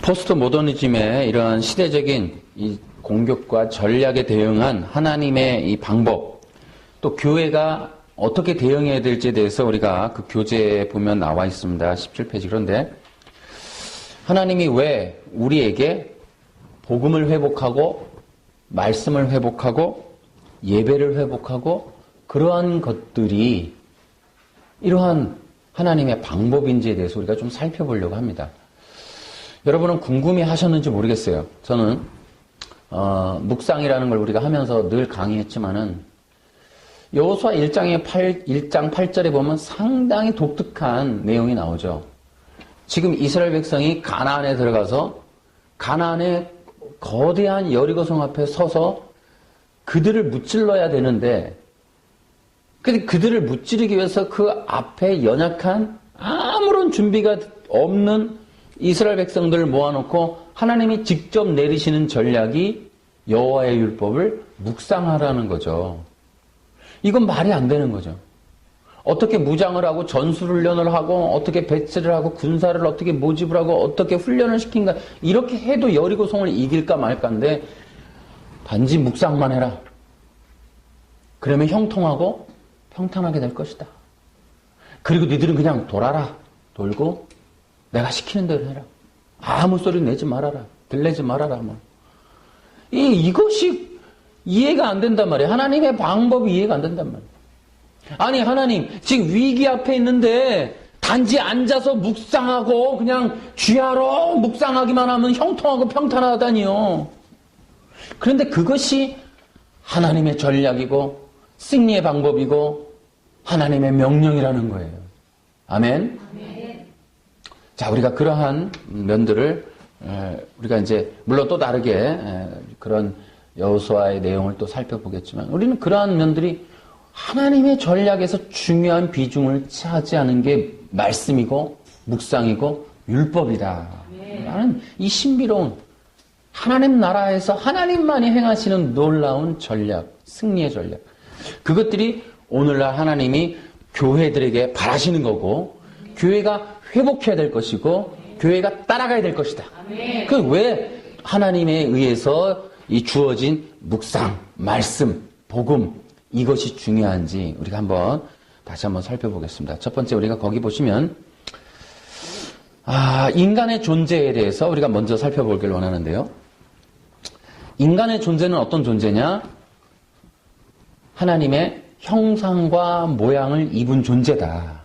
포스트 모더니즘의 이러한 시대적인 이 공격과 전략에 대응한 하나님의 이 방법, 또 교회가 어떻게 대응해야 될지에 대해서 우리가 그 교재에 보면 나와 있습니다. 17페이지. 그런데 하나님이 왜 우리에게 복음을 회복하고 말씀을 회복하고 예배를 회복하고 그러한 것들이 이러한 하나님의 방법인지에 대해서 우리가 좀 살펴보려고 합니다. 여러분은 궁금해 하셨는지 모르겠어요. 저는 묵상이라는 걸 우리가 하면서 늘 강의했지만은 여호수아 1장 8절에 보면 상당히 독특한 내용이 나오죠. 지금 이스라엘 백성이 가나안에 들어가서 가나안의 거대한 여리고성 앞에 서서 그들을 무찔러야 되는데, 근데 그들을 무찌르기 위해서 그 앞에 연약한 아무런 준비가 없는 이스라엘 백성들을 모아놓고 하나님이 직접 내리시는 전략이 여호와의 율법을 묵상하라는 거죠. 이건 말이 안 되는 거죠. 어떻게 무장을 하고 전술훈련을 하고 어떻게 배치를 하고 군사를 어떻게 모집을 하고 어떻게 훈련을 시킨가, 이렇게 해도 여리고성을 이길까 말까인데 단지 묵상만 해라. 그러면 형통하고 평탄하게 될 것이다. 그리고 너희들은 그냥 돌아라. 돌고 내가 시키는 대로 해라. 아무 소리 내지 말아라. 들내지 말아라. 뭐. 이것이 이해가 안 된단 말이에요. 하나님의 방법이 이해가 안 된단 말이에요. 아니, 하나님 지금 위기 앞에 있는데 단지 앉아서 묵상하고 그냥 쥐하러 묵상하기만 하면 형통하고 평탄하다니요. 그런데 그것이 하나님의 전략이고 승리의 방법이고 하나님의 명령이라는 거예요. 아멘. 아멘. 자, 우리가 그러한 면들을 우리가 이제 물론 또 다르게 그런 여호수아의 내용을 또 살펴보겠지만 우리는 그러한 면들이 하나님의 전략에서 중요한 비중을 차지하는 게 말씀이고 묵상이고 율법이다. 라는 이 신비로운 하나님 나라에서 하나님만이 행하시는 놀라운 전략, 승리의 전략. 그것들이 오늘날 하나님이 교회들에게 바라시는 거고 교회가 회복해야 될 것이고 교회가 따라가야 될 것이다. 그 왜 하나님에 의해서 이 주어진 묵상, 말씀, 복음 이것이 중요한지 우리가 다시 한번 살펴보겠습니다. 첫 번째 우리가 거기 보시면 인간의 존재에 대해서 우리가 먼저 살펴보길 원하는데요. 인간의 존재는 어떤 존재냐? 하나님의 형상과 모양을 입은 존재다.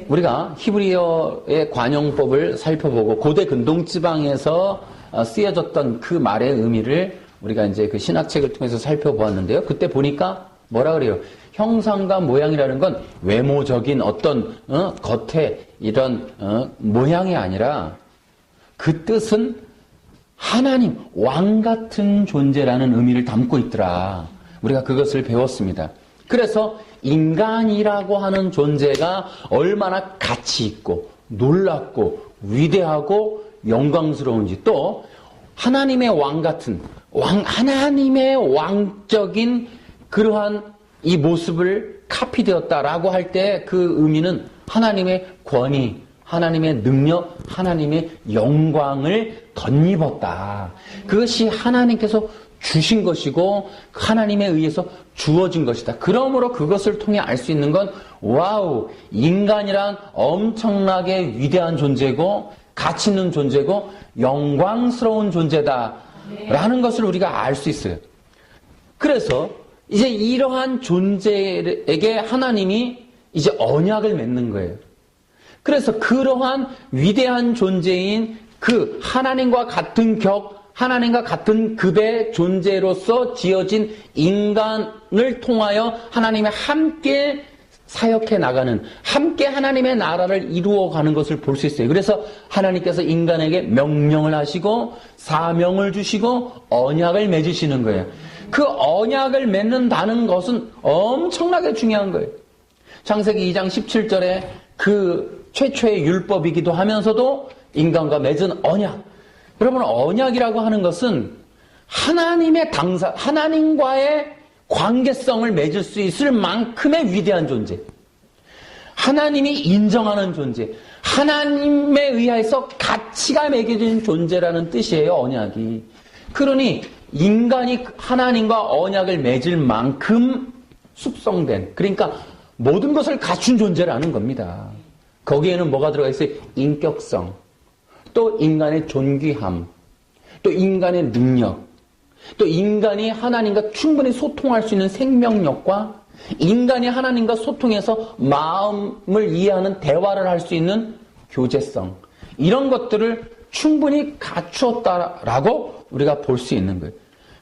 우리가 히브리어의 관용법을 살펴보고 고대 근동지방에서 쓰여졌던 그 말의 의미를 우리가 이제 그 신학책을 통해서 살펴보았는데요. 그때 보니까 뭐라 그래요? 형상과 모양이라는 건 외모적인 어떤 겉에 이런 모양이 아니라 그 뜻은 하나님, 왕 같은 존재라는 의미를 담고 있더라. 우리가 그것을 배웠습니다. 그래서 인간이라고 하는 존재가 얼마나 가치 있고 놀랍고 위대하고 영광스러운지, 또 하나님의 왕 같은 하나님의 왕적인 그러한 이 모습을 카피되었다라고 할 때 그 의미는 하나님의 권위, 하나님의 능력, 하나님의 영광을 덧입었다. 그것이 하나님께서 주신 것이고 하나님에 의해서 주어진 것이다. 그러므로 그것을 통해 알 수 있는 건 와우, 인간이란 엄청나게 위대한 존재고 가치 있는 존재고 영광스러운 존재다 라는 것을 우리가 알 수 있어요. 그래서 이제 이러한 존재에게 하나님이 이제 언약을 맺는 거예요. 그래서 그러한 위대한 존재인 그 하나님과 같은 하나님과 같은 급의 존재로서 지어진 인간을 통하여 하나님의 함께 사역해 나가는, 함께 하나님의 나라를 이루어가는 것을 볼 수 있어요. 그래서 하나님께서 인간에게 명령을 하시고 사명을 주시고 언약을 맺으시는 거예요. 그 언약을 맺는다는 것은 엄청나게 중요한 거예요. 창세기 2장 17절에 그 최초의 율법이기도 하면서도 인간과 맺은 언약. 여러분, 언약이라고 하는 것은 하나님의 하나님과의 관계성을 맺을 수 있을 만큼의 위대한 존재. 하나님이 인정하는 존재. 하나님에 의해서 가치가 매겨진 존재라는 뜻이에요, 언약이. 그러니 인간이 하나님과 언약을 맺을 만큼 숙성된, 그러니까 모든 것을 갖춘 존재라는 겁니다. 거기에는 뭐가 들어가 있어요? 인격성, 또 인간의 존귀함, 또 인간의 능력, 또 인간이 하나님과 충분히 소통할 수 있는 생명력과 인간이 하나님과 소통해서 마음을 이해하는 대화를 할 수 있는 교제성, 이런 것들을 충분히 갖추었다라고 우리가 볼 수 있는 거예요.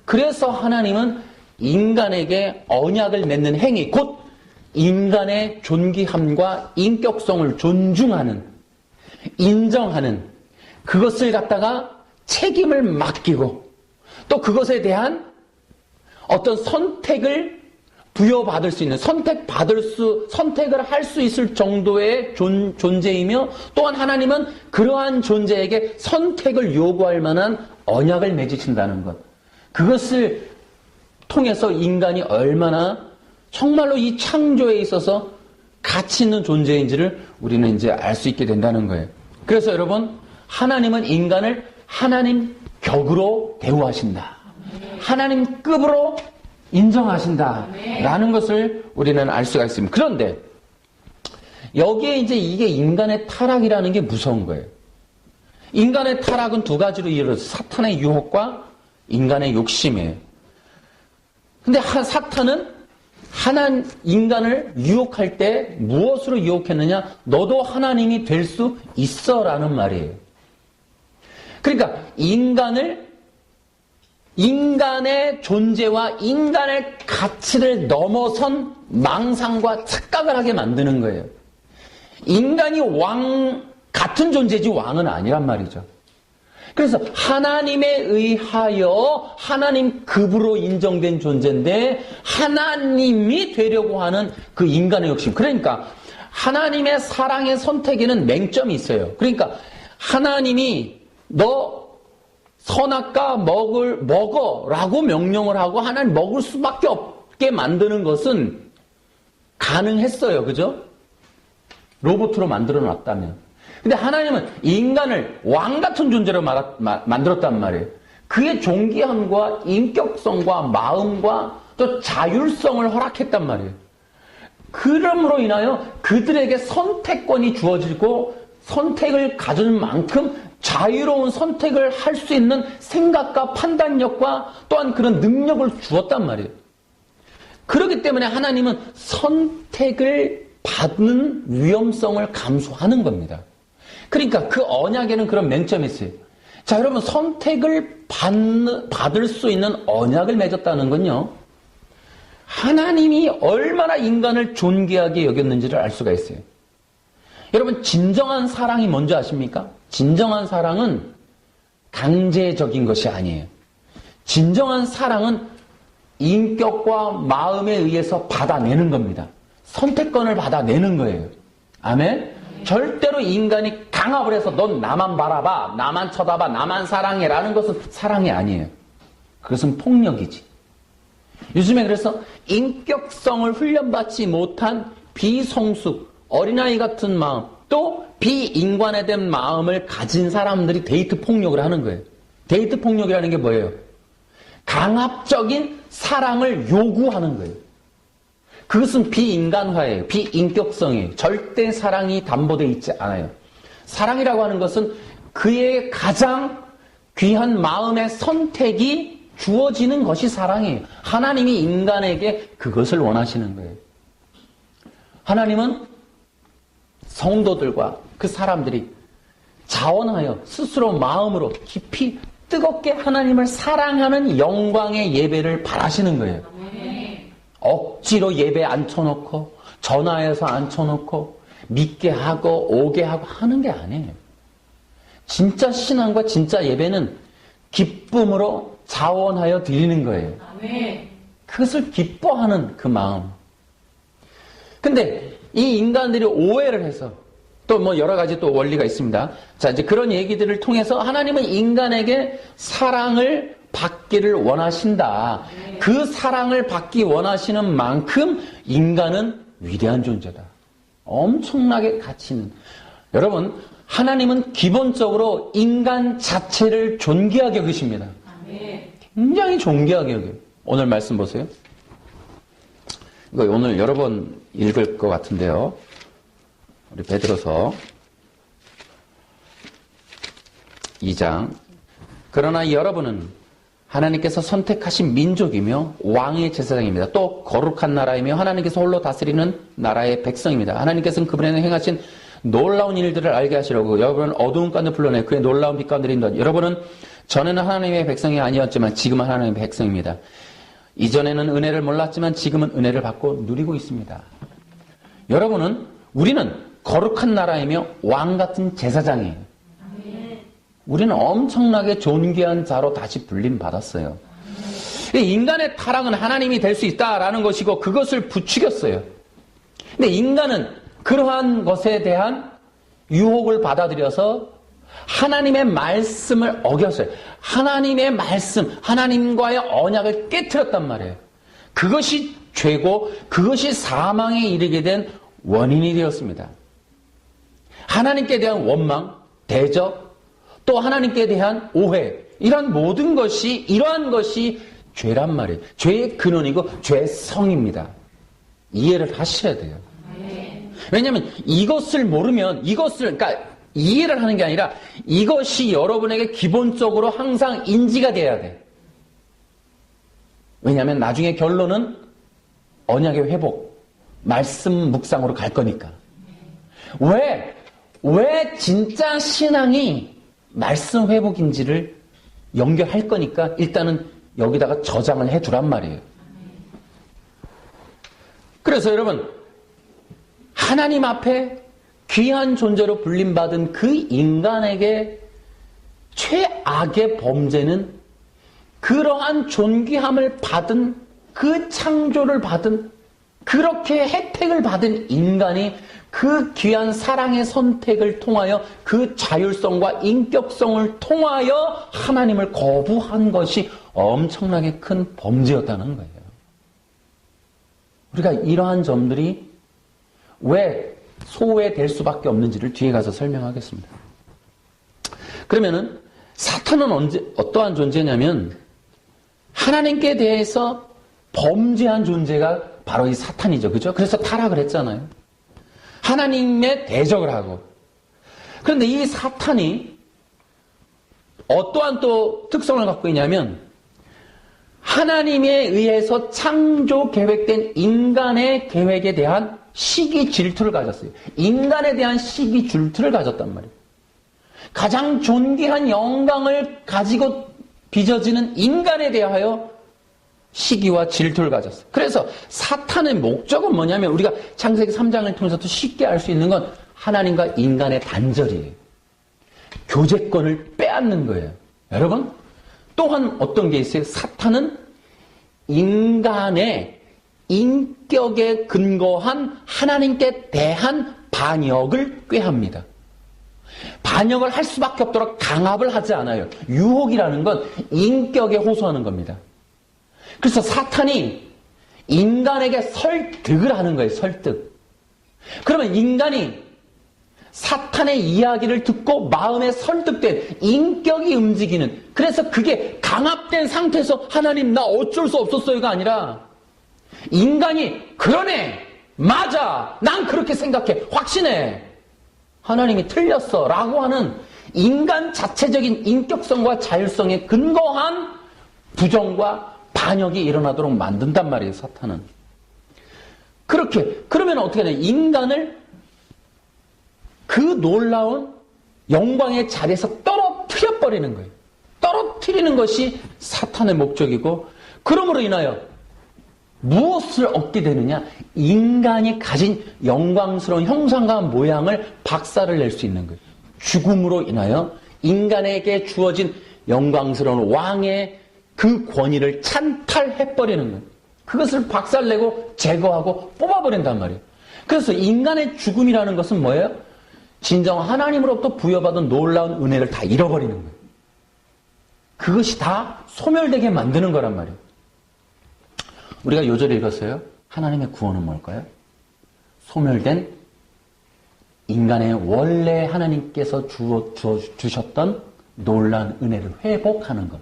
그래서 하나님은 인간에게 언약을 맺는 행위, 곧 인간의 존귀함과 인격성을 존중하는, 인정하는, 그것을 갖다가 책임을 맡기고 또 그것에 대한 어떤 선택을 부여받을 수 있는, 선택을 할 수 있을 정도의 존재이며, 또한 하나님은 그러한 존재에게 선택을 요구할 만한 언약을 맺으신다는 것. 그것을 통해서 인간이 얼마나 정말로 이 창조에 있어서 가치 있는 존재인지를 우리는 이제 알 수 있게 된다는 거예요. 그래서 여러분, 하나님은 인간을 하나님 격으로 대우하신다. 하나님급으로 인정하신다라는 것을 우리는 알 수가 있습니다. 그런데 여기에 이제 이게 인간의 타락이라는 게 무서운 거예요. 인간의 타락은 두 가지로 이루어져서 사탄의 유혹과 인간의 욕심이에요. 근데 사탄은 인간을 유혹할 때 무엇으로 유혹했느냐? 너도 하나님이 될 수 있어 라는 말이에요. 그러니까 인간의 존재와 인간의 가치를 넘어선 망상과 착각을 하게 만드는 거예요. 인간이 같은 존재지 왕은 아니란 말이죠. 그래서 하나님에 의하여 하나님 급으로 인정된 존재인데 하나님이 되려고 하는 그 인간의 욕심. 그러니까 하나님의 사랑의 선택에는 맹점이 있어요. 그러니까 하나님이 너 선악과 먹어라고 명령을 하고 하나님 먹을 수밖에 없게 만드는 것은 가능했어요. 그죠? 로봇으로 만들어 놨다면. 근데 하나님은 인간을 왕 같은 존재로 만들었단 말이에요. 그의 존귀함과 인격성과 마음과 또 자율성을 허락했단 말이에요. 그럼으로 인하여 그들에게 선택권이 주어지고 선택을 가질 만큼 자유로운 선택을 할 수 있는 생각과 판단력과 또한 그런 능력을 주었단 말이에요. 그렇기 때문에 하나님은 선택을 받는 위험성을 감수하는 겁니다. 그러니까 그 언약에는 그런 맹점이 있어요. 자, 여러분, 선택을 받을 수 있는 언약을 맺었다는 건요, 하나님이 얼마나 인간을 존귀하게 여겼는지를 알 수가 있어요. 여러분, 진정한 사랑이 뭔지 아십니까? 진정한 사랑은 강제적인 것이 아니에요. 진정한 사랑은 인격과 마음에 의해서 받아내는 겁니다. 선택권을 받아내는 거예요. 아멘? 절대로 인간이 강압을 해서 넌 나만 바라봐, 나만 쳐다봐, 나만 사랑해라는 것은 사랑이 아니에요. 그것은 폭력이지. 요즘에 그래서 인격성을 훈련받지 못한 비성숙, 어린아이 같은 마음, 또 비인간화된 마음을 가진 사람들이 데이트 폭력을 하는 거예요. 데이트 폭력이라는 게 뭐예요? 강압적인 사랑을 요구하는 거예요. 그것은 비인간화예요. 비인격성이에요. 절대 사랑이 담보되어 있지 않아요. 사랑이라고 하는 것은 그의 가장 귀한 마음의 선택이 주어지는 것이 사랑이에요. 하나님이 인간에게 그것을 원하시는 거예요. 하나님은 성도들과 그 사람들이 자원하여 스스로 마음으로 깊이 뜨겁게 하나님을 사랑하는 영광의 예배를 바라시는 거예요. 억지로 예배 앉혀놓고 전화해서 앉혀놓고 믿게 하고 오게 하고 하는 게 아니에요. 진짜 신앙과 진짜 예배는 기쁨으로 자원하여 드리는 거예요. 그것을 기뻐하는 그 마음. 근데 이 인간들이 오해를 해서 또 뭐 여러 가지 또 원리가 있습니다. 자, 이제 그런 얘기들을 통해서 하나님은 인간에게 사랑을 받기를 원하신다. 그 사랑을 받기 원하시는 만큼 인간은 위대한 존재다. 엄청나게 가치 있는. 여러분, 하나님은 기본적으로 인간 자체를 존귀하게 여기십니다. 굉장히 존귀하게 여겨요. 오늘 말씀 보세요. 이거 오늘 여러 번 읽을 것 같은데요. 우리 베드로서 2장. 그러나 여러분은 하나님께서 선택하신 민족이며 왕의 제사장입니다. 또 거룩한 나라이며 하나님께서 홀로 다스리는 나라의 백성입니다. 하나님께서는 그분에게 행하신 놀라운 일들을 알게 하시려고 여러분은 어두운 가운데 불러내 그의 놀라운 빛 가운데 인도하니 여러분은 전에는 하나님의 백성이 아니었지만 지금은 하나님의 백성입니다. 이전에는 은혜를 몰랐지만 지금은 은혜를 받고 누리고 있습니다. 우리는 거룩한 나라이며 왕 같은 제사장이에요. 우리는 엄청나게 존귀한 자로 다시 불림 받았어요. 인간의 타락은 하나님이 될 수 있다라는 것이고 그것을 부추겼어요. 근데 인간은 그러한 것에 대한 유혹을 받아들여서 하나님의 말씀을 어겼어요. 하나님의 말씀, 하나님과의 언약을 깨트렸단 말이에요. 그것이 죄고 그것이 사망에 이르게 된 원인이 되었습니다. 하나님께 대한 원망, 대적, 또 하나님께 대한 오해, 이러한 모든 것이, 이러한 것이 죄란 말이에요. 죄의 근원이고 죄성입니다. 이해를 하셔야 돼요. 왜냐하면 이것을 모르면 그러니까 이해를 하는 게 아니라 이것이 여러분에게 기본적으로 항상 인지가 돼야 돼. 왜냐하면 나중에 결론은 언약의 회복, 말씀 묵상으로 갈 거니까. 왜 진짜 신앙이 말씀 회복인지를 연결할 거니까 일단은 여기다가 저장을 해두란 말이에요. 그래서 여러분, 하나님 앞에 귀한 존재로 불림받은 그 인간에게 최악의 범죄는 그러한 존귀함을 받은, 그 창조를 받은, 그렇게 혜택을 받은 인간이 그 귀한 사랑의 선택을 통하여 그 자율성과 인격성을 통하여 하나님을 거부한 것이 엄청나게 큰 범죄였다는 거예요. 우리가 이러한 점들이 왜 소외될 수밖에 없는지를 뒤에 가서 설명하겠습니다. 그러면은 사탄은 어떠한 존재냐면 하나님께 대해서 범죄한 존재가 바로 이 사탄이죠. 그죠? 그래서 타락을 했잖아요. 하나님의 대적을 하고. 그런데 이 사탄이 어떠한 또 특성을 갖고 있냐면 하나님에 의해서 창조 계획된 인간의 계획에 대한 시기 질투를 가졌어요. 인간에 대한 시기 질투를 가졌단 말이에요. 가장 존귀한 영광을 가지고 빚어지는 인간에 대하여 시기와 질투를 가졌어요. 그래서 사탄의 목적은 뭐냐면 우리가 창세기 3장을 통해서도 쉽게 알 수 있는 건 하나님과 인간의 단절이에요. 교제권을 빼앗는 거예요. 여러분, 또한 어떤 게 있어요? 사탄은 인간의 인격에 근거한 하나님께 대한 반역을 꾀합니다. 반역을 할 수밖에 없도록 강압을 하지 않아요. 유혹이라는 건 인격에 호소하는 겁니다. 그래서 사탄이 인간에게 설득을 하는 거예요. 설득. 그러면 인간이 사탄의 이야기를 듣고 마음에 설득된 인격이 움직이는, 그래서 그게 강압된 상태에서 하나님 나 어쩔 수 없었어요가 아니라 인간이 그러네, 맞아, 난 그렇게 생각해, 확신해, 하나님이 틀렸어 라고 하는 인간 자체적인 인격성과 자율성에 근거한 부정과 반역이 일어나도록 만든단 말이에요. 사탄은. 그러면 어떻게 되냐, 인간을 그 놀라운 영광의 자리에서 떨어뜨려 버리는 거예요. 떨어뜨리는 것이 사탄의 목적이고, 그러므로 인하여 무엇을 얻게 되느냐? 인간이 가진 영광스러운 형상과 모양을 박살을 낼 수 있는 거예요. 죽음으로 인하여 인간에게 주어진 영광스러운 왕의 그 권위를 찬탈해버리는 거예요. 그것을 박살내고 제거하고 뽑아버린단 말이에요. 그래서 인간의 죽음이라는 것은 뭐예요? 진정 하나님으로부터 부여받은 놀라운 은혜를 다 잃어버리는 거예요. 그것이 다 소멸되게 만드는 거란 말이에요. 우리가 요절을 읽었어요. 하나님의 구원은 뭘까요? 소멸된 인간의 원래 하나님께서 주셨던 놀라운 은혜를 회복하는 것.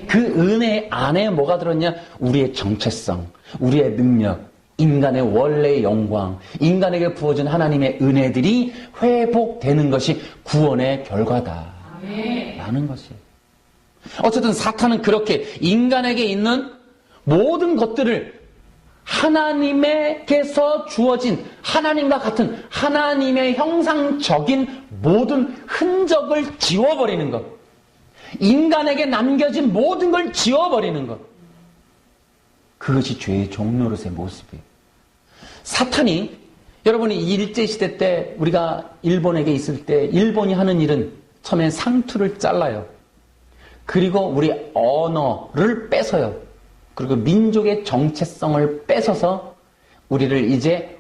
그 은혜 안에 뭐가 들었냐? 우리의 정체성, 우리의 능력, 인간의 원래의 영광, 인간에게 부어진 하나님의 은혜들이 회복되는 것이 구원의 결과다. 라는 것이에요. 어쨌든 사탄은 그렇게 인간에게 있는 모든 것들을 하나님에게서 주어진 하나님과 같은 하나님의 형상적인 모든 흔적을 지워버리는 것. 인간에게 남겨진 모든 걸 지워버리는 것. 그것이 죄의 종노릇의 모습이에요. 사탄이 여러분이 일제시대 때 우리가 일본에게 있을 때 일본이 하는 일은 처음엔 상투를 잘라요. 그리고 우리 언어를 뺏어요. 그리고 민족의 정체성을 뺏어서 우리를 이제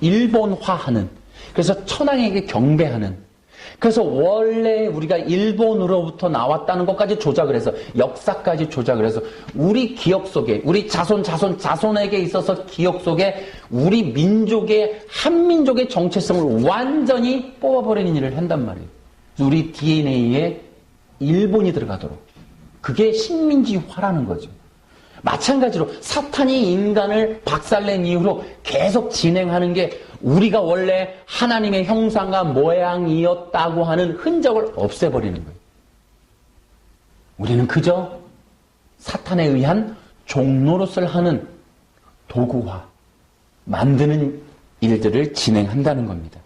일본화하는, 그래서 천황에게 경배하는, 그래서 원래 우리가 일본으로부터 나왔다는 것까지 조작을 해서 역사까지 조작을 해서 우리 기억 속에, 우리 자손에게 있어서 기억 속에 우리 민족의, 한민족의 정체성을 완전히 뽑아버리는 일을 한단 말이에요. 우리 DNA에 일본이 들어가도록. 그게 식민지화라는 거죠. 마찬가지로 사탄이 인간을 박살낸 이후로 계속 진행하는 게 우리가 원래 하나님의 형상과 모양이었다고 하는 흔적을 없애버리는 거예요. 우리는 그저 사탄에 의한 종노릇을 하는 도구화, 만드는 일들을 진행한다는 겁니다.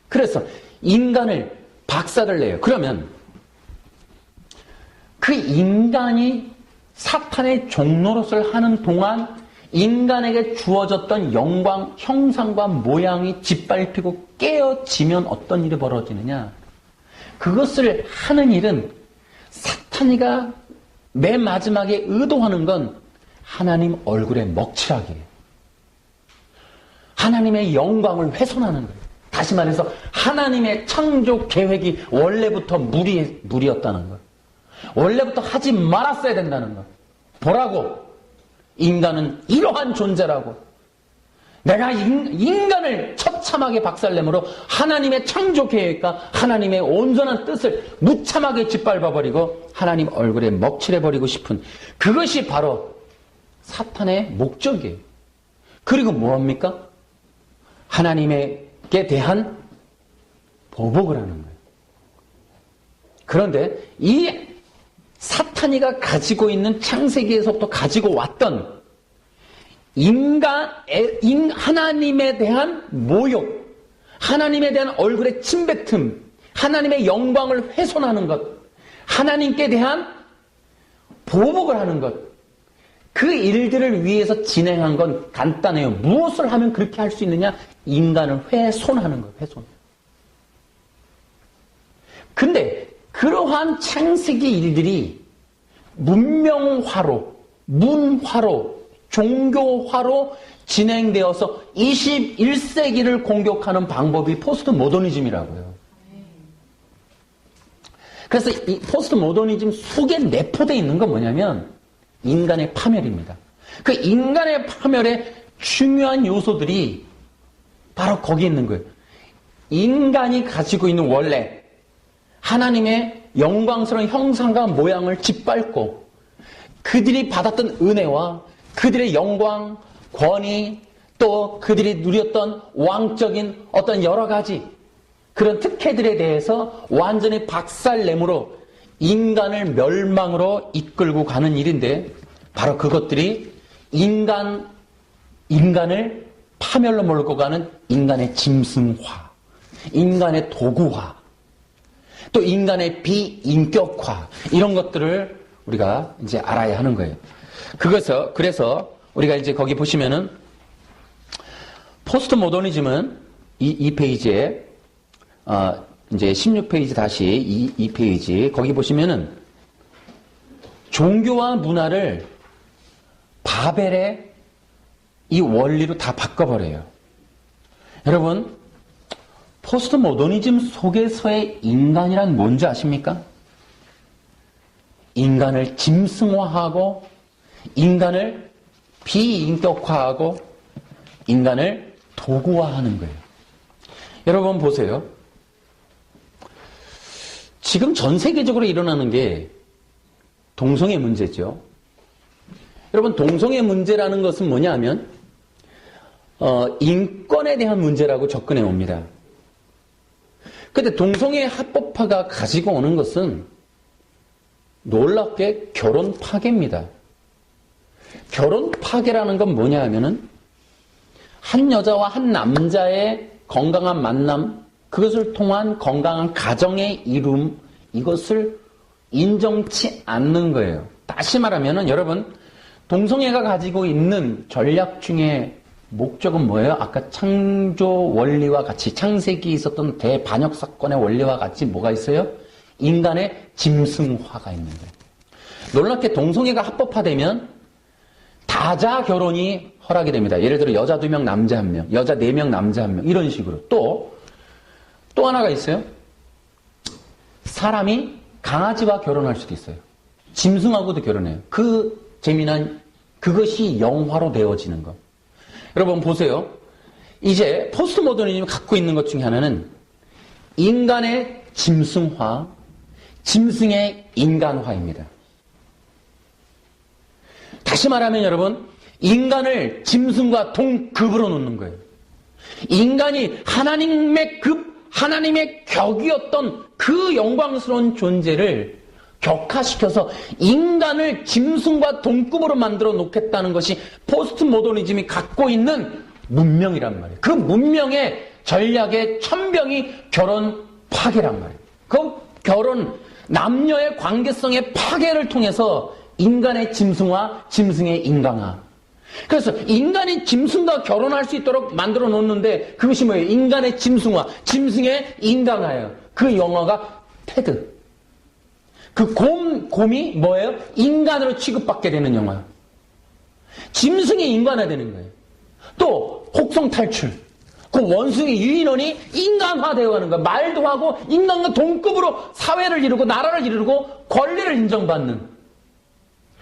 그래서 인간을 박살을 내요. 그러면 그 인간이 사탄의 종노릇을 하는 동안 인간에게 주어졌던 영광, 형상과 모양이 짓밟히고 깨어지면 어떤 일이 벌어지느냐? 그것을 하는 일은 사탄이가 맨 마지막에 의도하는 건 하나님 얼굴에 먹칠하기예요. 하나님의 영광을 훼손하는 거예요. 다시 말해서 하나님의 창조 계획이 원래부터 무리였다는 거예요. 원래부터 하지 말았어야 된다는 것. 보라고. 인간은 이러한 존재라고. 내가 인간을 처참하게 박살내므로 하나님의 창조 계획과 하나님의 온전한 뜻을 무참하게 짓밟아버리고 하나님 얼굴에 먹칠해버리고 싶은 그것이 바로 사탄의 목적이에요. 그리고 뭐합니까? 하나님에게 대한 보복을 하는 거예요. 그런데 이 사탄이가 가지고 있는 창세기에서부터 가지고 왔던 하나님에 대한 모욕, 하나님에 대한 얼굴의 침뱉음, 하나님의 영광을 훼손하는 것, 하나님께 대한 보복을 하는 것, 그 일들을 위해서 진행한 건 간단해요. 무엇을 하면 그렇게 할 수 있느냐? 인간을 훼손하는 것, 훼손. 근데 그러한 창세기 일들이 문명화로, 문화로, 종교화로 진행되어서 21세기를 공격하는 방법이 포스트 모더니즘이라고요. 그래서 이 포스트 모더니즘 속에 내포되어 있는 건 뭐냐면 인간의 파멸입니다. 그 인간의 파멸의 중요한 요소들이 바로 거기 있는 거예요. 인간이 가지고 있는 원래 하나님의 영광스러운 형상과 모양을 짓밟고 그들이 받았던 은혜와 그들의 영광, 권위, 또 그들이 누렸던 왕적인 어떤 여러 가지 그런 특혜들에 대해서 완전히 박살내므로 인간을 멸망으로 이끌고 가는 일인데 바로 그것들이 인간을 파멸로 몰고 가는 인간의 짐승화, 인간의 도구화, 또 인간의 비인격화, 이런 것들을 우리가 이제 알아야 하는 거예요. 그래서 우리가 이제 거기 보시면은 포스트 모더니즘은 이 페이지에 이제 16페이지 다시 이 페이지 거기 보시면은 종교와 문화를 바벨의 이 원리로 다 바꿔버려요. 여러분, 포스트 모더니즘 속에서의 인간이란 뭔지 아십니까? 인간을 짐승화하고 인간을 비인격화하고 인간을 도구화하는 거예요. 여러분 보세요. 지금 전 세계적으로 일어나는 게 동성애 문제죠. 여러분 동성애 문제라는 것은 뭐냐 하면 인권에 대한 문제라고 접근해 옵니다. 근데 동성애 합법화가 가지고 오는 것은 놀랍게 결혼 파괴입니다. 결혼 파괴라는 건 뭐냐 하면은 한 여자와 한 남자의 건강한 만남, 그것을 통한 건강한 가정의 이룸, 이것을 인정치 않는 거예요. 다시 말하면은 여러분, 동성애가 가지고 있는 전략 중에 목적은 뭐예요? 아까 창조 원리와 같이, 창세기에 있었던 대반역 사건의 원리와 같이 뭐가 있어요? 인간의 짐승화가 있는 거예요. 놀랍게 동성애가 합법화되면 다자 결혼이 허락이 됩니다. 예를 들어 여자 2명, 남자 1명, 여자 4명, 남자 1명 이런 식으로. 또 하나가 있어요. 사람이 강아지와 결혼할 수도 있어요. 짐승하고도 결혼해요. 그 재미난 그것이 영화로 되어지는 것. 여러분 보세요. 이제 포스트 모더니즘이 갖고 있는 것 중에 하나는 인간의 짐승화, 짐승의 인간화입니다. 다시 말하면 여러분, 인간을 짐승과 동급으로 놓는 거예요. 인간이 하나님의 급, 하나님의 격이었던 그 영광스러운 존재를 격화시켜서 인간을 짐승과 동급으로 만들어 놓겠다는 것이 포스트 모더니즘이 갖고 있는 문명이란 말이에요. 그 문명의 전략의 천병이 결혼 파괴란 말이에요. 그 결혼, 남녀의 관계성의 파괴를 통해서 인간의 짐승화, 짐승의 인간화. 그래서 인간이 짐승과 결혼할 수 있도록 만들어 놓는데 그것이 뭐예요? 인간의 짐승화, 짐승의 인간화예요. 그 영화가 테드. 그 곰이 뭐예요? 인간으로 취급받게 되는 영화. 짐승이 인간화되는 거예요. 또 혹성 탈출. 그 원숭이 유인원이 인간화되어 가는 거예요. 말도 하고 인간과 동급으로 사회를 이루고 나라를 이루고 권리를 인정받는.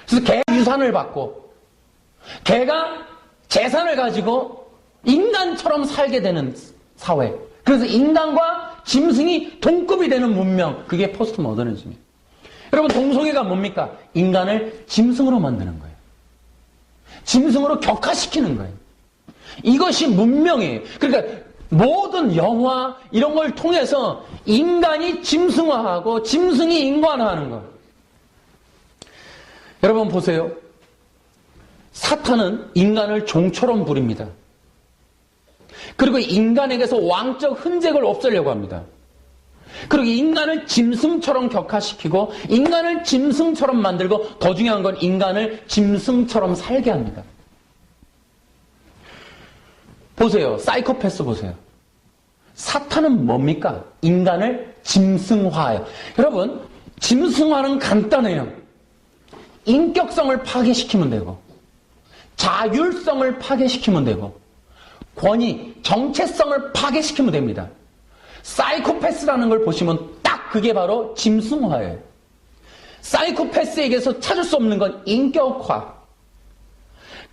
그래서 개 유산을 받고 개가 재산을 가지고 인간처럼 살게 되는 사회. 그래서 인간과 짐승이 동급이 되는 문명. 그게 포스트 모더니즘이에요. 여러분 동성애가 뭡니까? 인간을 짐승으로 만드는 거예요. 짐승으로 격화시키는 거예요. 이것이 문명이에요. 그러니까 모든 영화 이런 걸 통해서 인간이 짐승화하고 짐승이 인간화하는 거예요. 여러분 보세요. 사탄은 인간을 종처럼 부립니다. 그리고 인간에게서 왕적 흔적을 없애려고 합니다. 그리고 인간을 짐승처럼 격화시키고 인간을 짐승처럼 만들고 더 중요한 건 인간을 짐승처럼 살게 합니다. 보세요. 사이코패스 보세요. 사탄은 뭡니까? 인간을 짐승화해요. 여러분, 짐승화는 간단해요. 인격성을 파괴시키면 되고 자율성을 파괴시키면 되고 권위, 정체성을 파괴시키면 됩니다. 사이코패스라는 걸 보시면 딱 그게 바로 짐승화예요. 사이코패스에게서 찾을 수 없는 건 인격화.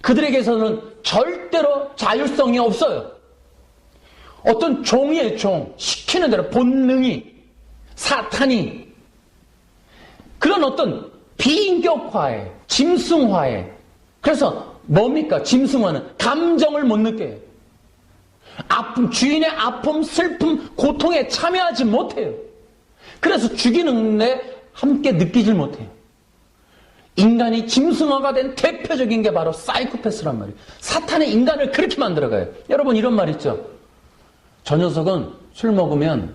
그들에게서는 절대로 자율성이 없어요. 어떤 종이에요, 종. 시키는 대로 본능이, 사탄이. 그런 어떤 비인격화에, 짐승화에. 그래서 뭡니까? 짐승화는 감정을 못 느껴요. 아픔, 주인의 아픔, 슬픔, 고통에 참여하지 못해요. 그래서 죽이는데 함께 느끼질 못해요. 인간이 짐승화가 된 대표적인 게 바로 사이코패스란 말이에요. 사탄의 인간을 그렇게 만들어가요. 여러분 이런 말 있죠? 저 녀석은 술 먹으면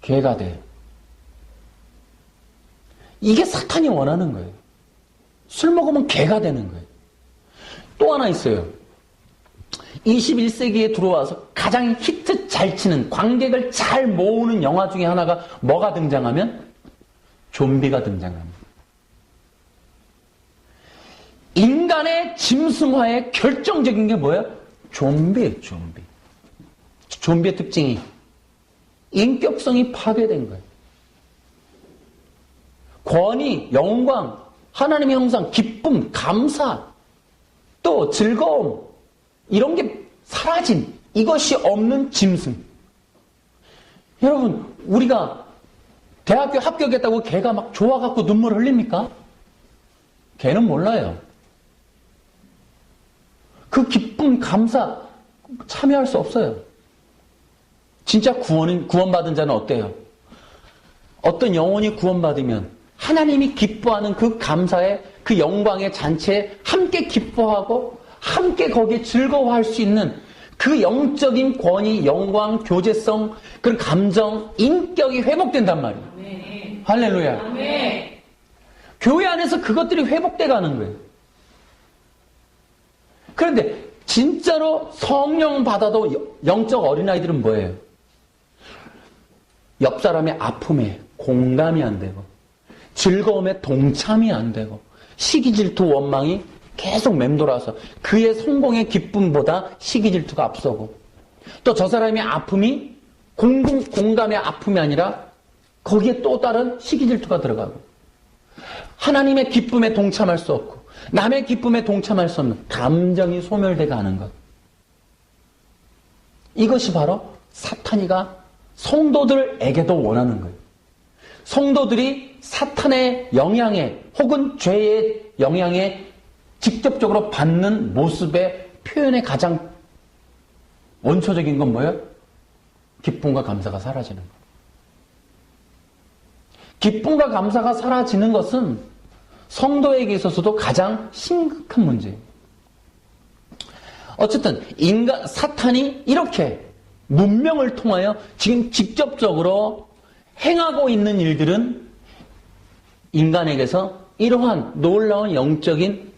개가 돼. 이게 사탄이 원하는 거예요. 술 먹으면 개가 되는 거예요. 또 하나 있어요. 21세기에 들어와서 가장 히트 잘 치는, 관객을 잘 모으는 영화 중에 하나가 뭐가 등장하면? 좀비가 등장합니다. 인간의 짐승화의 결정적인 게 뭐예요? 좀비예요, 좀비. 좀비의 특징이 인격성이 파괴된 거예요. 권위, 영광, 하나님의 형상, 기쁨, 감사, 또 즐거움, 이런 게 사라진, 이것이 없는 짐승. 여러분, 우리가 대학교 합격했다고 걔가 막 좋아갖고 눈물 흘립니까? 걔는 몰라요. 그 기쁨, 감사, 참여할 수 없어요. 진짜 구원받은 자는 어때요? 어떤 영혼이 구원받으면 하나님이 기뻐하는 그 감사의 그 영광의 잔치에 함께 기뻐하고 함께 거기에 즐거워할 수 있는 그 영적인 권위, 영광, 교제성, 그런 감정, 인격이 회복된단 말이에요. 아멘. 할렐루야. 아멘. 교회 안에서 그것들이 회복돼 가는 거예요. 그런데 진짜로 성령 받아도 영적 어린아이들은 뭐예요? 옆 사람의 아픔에 공감이 안 되고 즐거움에 동참이 안 되고 시기 질투 원망이 계속 맴돌아서 그의 성공의 기쁨보다 시기 질투가 앞서고 또 저 사람의 아픔이 공감의 아픔이 아니라 거기에 또 다른 시기 질투가 들어가고 하나님의 기쁨에 동참할 수 없고 남의 기쁨에 동참할 수 없는 감정이 소멸돼 가는 것. 이것이 바로 사탄이가 성도들에게도 원하는 거예요. 성도들이 사탄의 영향에 혹은 죄의 영향에 직접적으로 받는 모습의 표현의 가장 원초적인 건 뭐예요? 기쁨과 감사가 사라지는 것. 기쁨과 감사가 사라지는 것은 성도에게 있어서도 가장 심각한 문제예요. 어쨌든 사탄이 이렇게 문명을 통하여 지금 직접적으로 행하고 있는 일들은 인간에게서 이러한 놀라운 영적인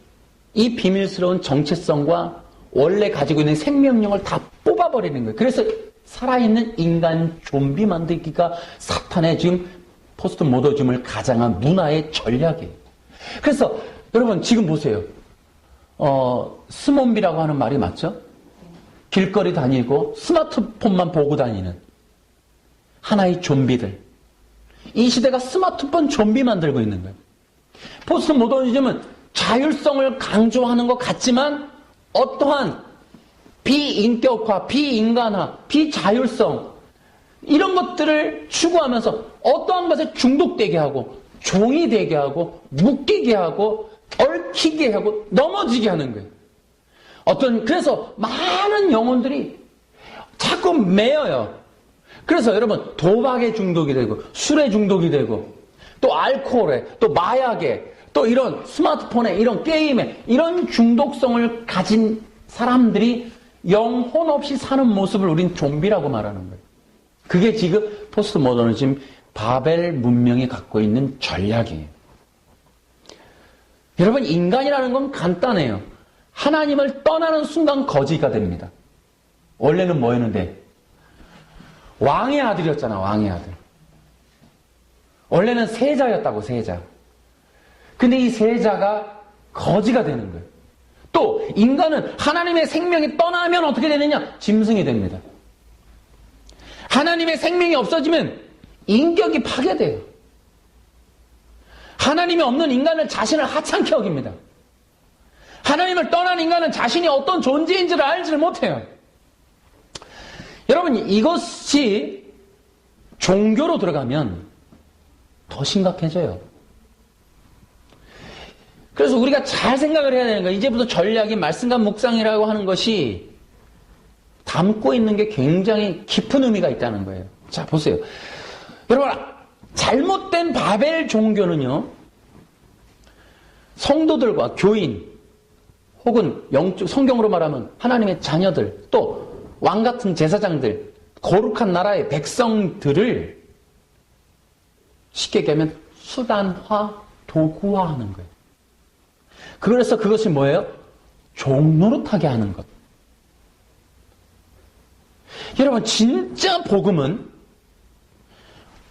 이 비밀스러운 정체성과 원래 가지고 있는 생명력을 다 뽑아버리는 거예요. 그래서 살아있는 인간 좀비 만들기가 사탄의 지금 포스트 모더즘을 가장한 문화의 전략이에요. 그래서 여러분 지금 보세요. 스몬비라고 하는 말이 맞죠? 길거리 다니고 스마트폰만 보고 다니는 하나의 좀비들. 이 시대가 스마트폰 좀비 만들고 있는 거예요. 포스트 모더니즘은 자율성을 강조하는 것 같지만 어떠한 비인격화, 비인간화, 비자율성 이런 것들을 추구하면서 어떠한 것에 중독되게 하고 종이 되게 하고 묶이게 하고 얽히게 하고 넘어지게 하는 거예요. 그래서 많은 영혼들이 자꾸 매여요. 그래서 여러분 도박에 중독이 되고 술에 중독이 되고 또 알코올에 또 마약에 또 이런 스마트폰에 이런 게임에 이런 중독성을 가진 사람들이 영혼 없이 사는 모습을 우린 좀비라고 말하는 거예요. 그게 지금 포스트 모더니즘 바벨 문명이 갖고 있는 전략이에요. 여러분 인간이라는 건 간단해요. 하나님을 떠나는 순간 거지가 됩니다. 원래는 뭐였는데? 왕의 아들이었잖아. 왕의 아들. 원래는 세자였다고. 세자. 근데 이 세자가 거지가 되는 거예요. 또 인간은 하나님의 생명이 떠나면 어떻게 되느냐? 짐승이 됩니다. 하나님의 생명이 없어지면 인격이 파괴돼요. 하나님이 없는 인간은 자신을 하찮게 여깁니다. 하나님을 떠난 인간은 자신이 어떤 존재인지를 알지를 못해요. 여러분 이것이 종교로 들어가면 더 심각해져요. 그래서 우리가 잘 생각을 해야 되는 거예요. 이제부터 전략이 말씀과 묵상이라고 하는 것이 담고 있는 게 굉장히 깊은 의미가 있다는 거예요. 자 보세요. 여러분 잘못된 바벨 종교는요. 성도들과 교인 혹은 성경으로 말하면 하나님의 자녀들 또 왕같은 제사장들 거룩한 나라의 백성들을 쉽게 얘기하면 수단화, 도구화하는 거예요. 그래서 그것이 뭐예요? 종노릇하게 하는 것. 여러분 진짜 복음은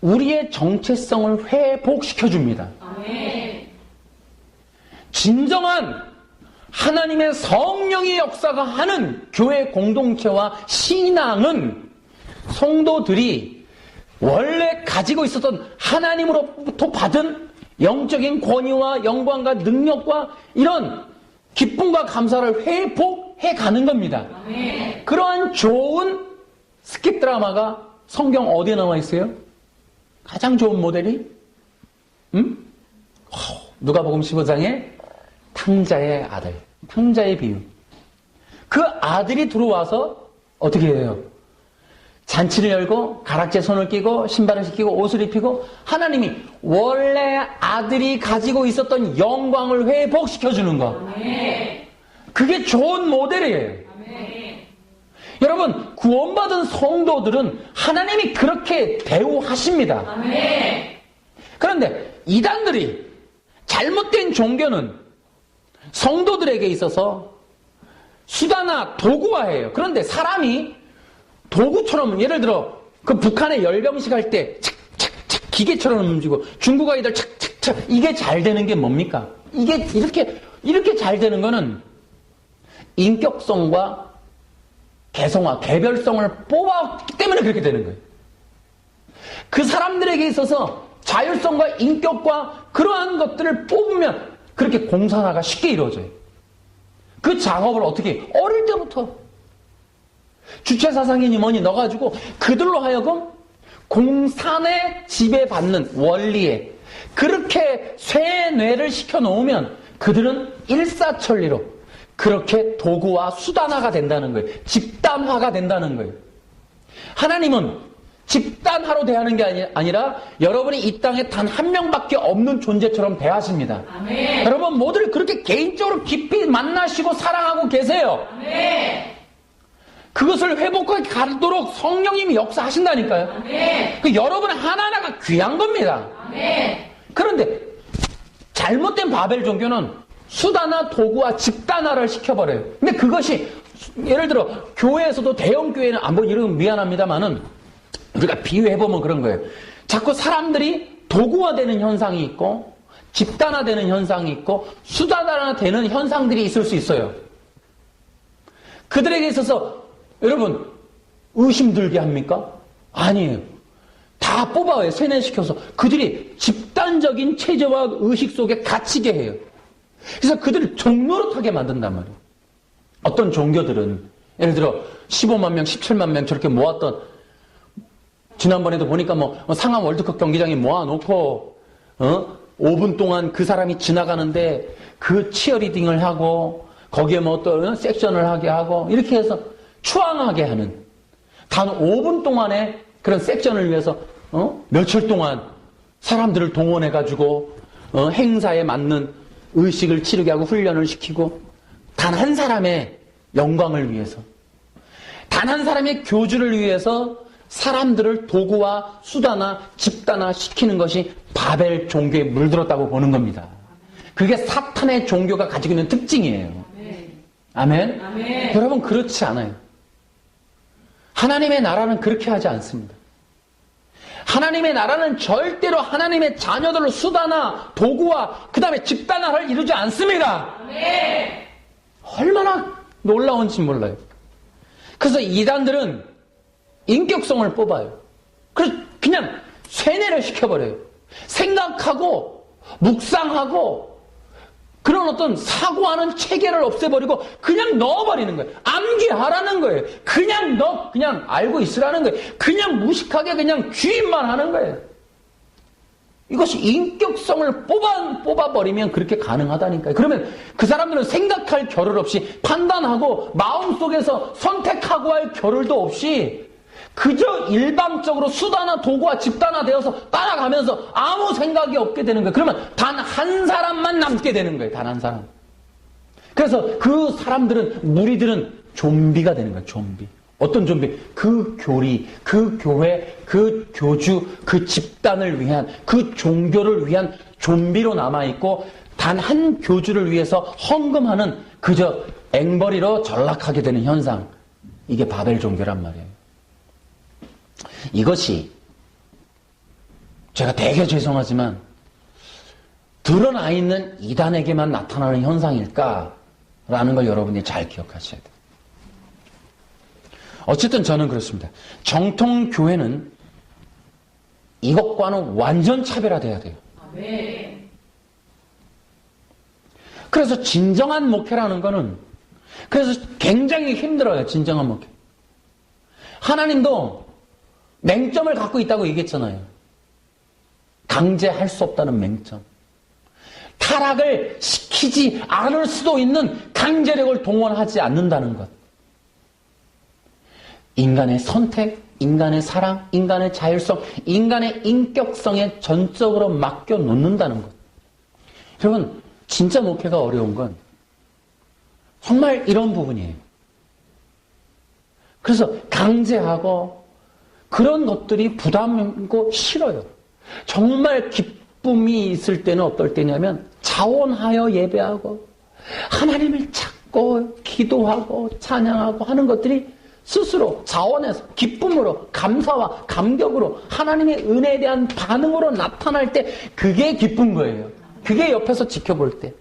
우리의 정체성을 회복시켜줍니다. 아멘. 진정한 하나님의 성령의 역사가 하는 교회 공동체와 신앙은 성도들이 원래 가지고 있었던 하나님으로부터 받은 영적인 권위와 영광과 능력과 이런 기쁨과 감사를 회복해 가는 겁니다. 아멘. 그러한 좋은 스킵 드라마가 성경 어디에 나와 있어요? 가장 좋은 모델이? 누가복음 15장에 탕자의 아들, 탕자의 비유. 그 아들이 들어와서 어떻게 해요? 잔치를 열고 가락지에 손을 끼고 신발을 신기고 옷을 입히고 하나님이 원래 아들이 가지고 있었던 영광을 회복시켜주는 거. 그게 좋은 모델이에요. 여러분, 구원받은 성도들은 하나님이 그렇게 대우하십니다. 그런데 이단들이 잘못된 종교는 성도들에게 있어서 수단화 도구화해요. 그런데 사람이 도구처럼, 예를 들어 그 북한의 열병식 할 때 착착착 기계처럼 움직이고 중국 아이들 착착착, 이게 잘 되는 게 뭡니까? 이게 이렇게 잘 되는 거는 인격성과 개성화, 개별성을 뽑았기 때문에 그렇게 되는 거예요. 그 사람들에게 있어서 자율성과 인격과 그러한 것들을 뽑으면 그렇게 공산화가 쉽게 이루어져요. 그 작업을 어떻게 어릴 때부터 주체사상이니 뭐니 넣어가지고 그들로 하여금 공산에 지배받는 원리에 그렇게 쇠뇌를 시켜놓으면 그들은 일사천리로 그렇게 도구와 수단화가 된다는 거예요. 집단화가 된다는 거예요. 하나님은 집단화로 대하는 게 아니라 여러분이 이 땅에 단 한 명밖에 없는 존재처럼 대하십니다. 아멘. 여러분 모두를 그렇게 개인적으로 깊이 만나시고 사랑하고 계세요. 아멘. 그것을 회복하게 가도록 성령님이 역사하신다니까요. 아멘. 그 여러분 하나하나가 귀한 겁니다. 아멘. 그런데 잘못된 바벨 종교는 수단화, 도구와 집단화를 시켜버려요. 근데 그것이 예를 들어 교회에서도 대형 교회는 안 보면 이러면 미안합니다만은 우리가 비유해보면 그런 거예요. 자꾸 사람들이 도구화되는 현상이 있고 집단화되는 현상이 있고 수단화되는 현상들이 있을 수 있어요. 그들에게 있어서 여러분 의심 들게 합니까? 아니에요. 다 뽑아와요. 세뇌시켜서 그들이 집단적인 체제와 의식 속에 갇히게 해요. 그래서 그들을 종노릇하게 만든단 말이에요. 어떤 종교들은 예를 들어 15만 명, 17만 명 저렇게 모았던, 지난번에도 보니까 상암 월드컵 경기장에 모아놓고 5분 동안 그 사람이 지나가는데 그 치어리딩을 하고 거기에 또 섹션을 하게 하고 이렇게 해서 추앙하게 하는, 단 5분 동안에 그런 섹션을 위해서 며칠 동안 사람들을 동원해가지고 행사에 맞는 의식을 치르게 하고 훈련을 시키고, 단 한 사람의 영광을 위해서, 단 한 사람의 교주를 위해서 사람들을 도구와 수단화, 집단화 시키는 것이 바벨 종교에 물들었다고 보는 겁니다. 그게 사탄의 종교가 가지고 있는 특징이에요. 아멘? 아멘. 여러분 그렇지 않아요. 하나님의 나라는 그렇게 하지 않습니다. 하나님의 나라는 절대로 하나님의 자녀들을 수단화, 도구화, 그 다음에 집단화를 이루지 않습니다. 아멘. 얼마나 놀라운지 몰라요. 그래서 이단들은 인격성을 뽑아요. 그래서 그냥 세뇌를 시켜버려요. 생각하고 묵상하고 그런 어떤 사고하는 체계를 없애버리고 그냥 넣어버리는 거예요. 암기하라는 거예요. 그냥 알고 있으라는 거예요. 그냥 무식하게 그냥 주입만 하는 거예요. 이것이 인격성을 뽑아버리면 그렇게 가능하다니까요. 그러면 그 사람들은 생각할 겨를 없이 판단하고 마음속에서 선택하고 할 겨를도 없이 그저 일방적으로 수단화, 도구와 집단화 되어서 따라가면서 아무 생각이 없게 되는 거예요. 그러면 단 한 사람만 남게 되는 거예요. 단 한 사람. 그래서 그 사람들은, 무리들은 좀비가 되는 거예요. 좀비. 어떤 좀비? 그 교리, 그 교회, 그 교주, 그 집단을 위한, 그 종교를 위한 좀비로 남아있고 단 한 교주를 위해서 헌금하는 그저 앵벌이로 전락하게 되는 현상. 이게 바벨 종교란 말이에요. 이것이 제가 되게 죄송하지만 드러나 있는 이단에게만 나타나는 현상일까라는 걸 여러분이 잘 기억하셔야 돼요. 어쨌든 저는 그렇습니다. 정통 교회는 이것과는 완전 차별화돼야 돼요. 그래서 진정한 목회라는 거는, 그래서 굉장히 힘들어요. 진정한 목회. 하나님도 맹점을 갖고 있다고 얘기했잖아요. 강제할 수 없다는 맹점. 타락을 시키지 않을 수도 있는 강제력을 동원하지 않는다는 것. 인간의 선택, 인간의 사랑, 인간의 자율성, 인간의 인격성에 전적으로 맡겨놓는다는 것. 여러분, 진짜 목회가 어려운 건 정말 이런 부분이에요. 그래서 강제하고 그런 것들이 부담이고 싫어요. 정말 기쁨이 있을 때는 어떨 때냐면 자원하여 예배하고 하나님을 찾고 기도하고 찬양하고 하는 것들이 스스로 자원해서 기쁨으로 감사와 감격으로 하나님의 은혜에 대한 반응으로 나타날 때 그게 기쁜 거예요. 그게 옆에서 지켜볼 때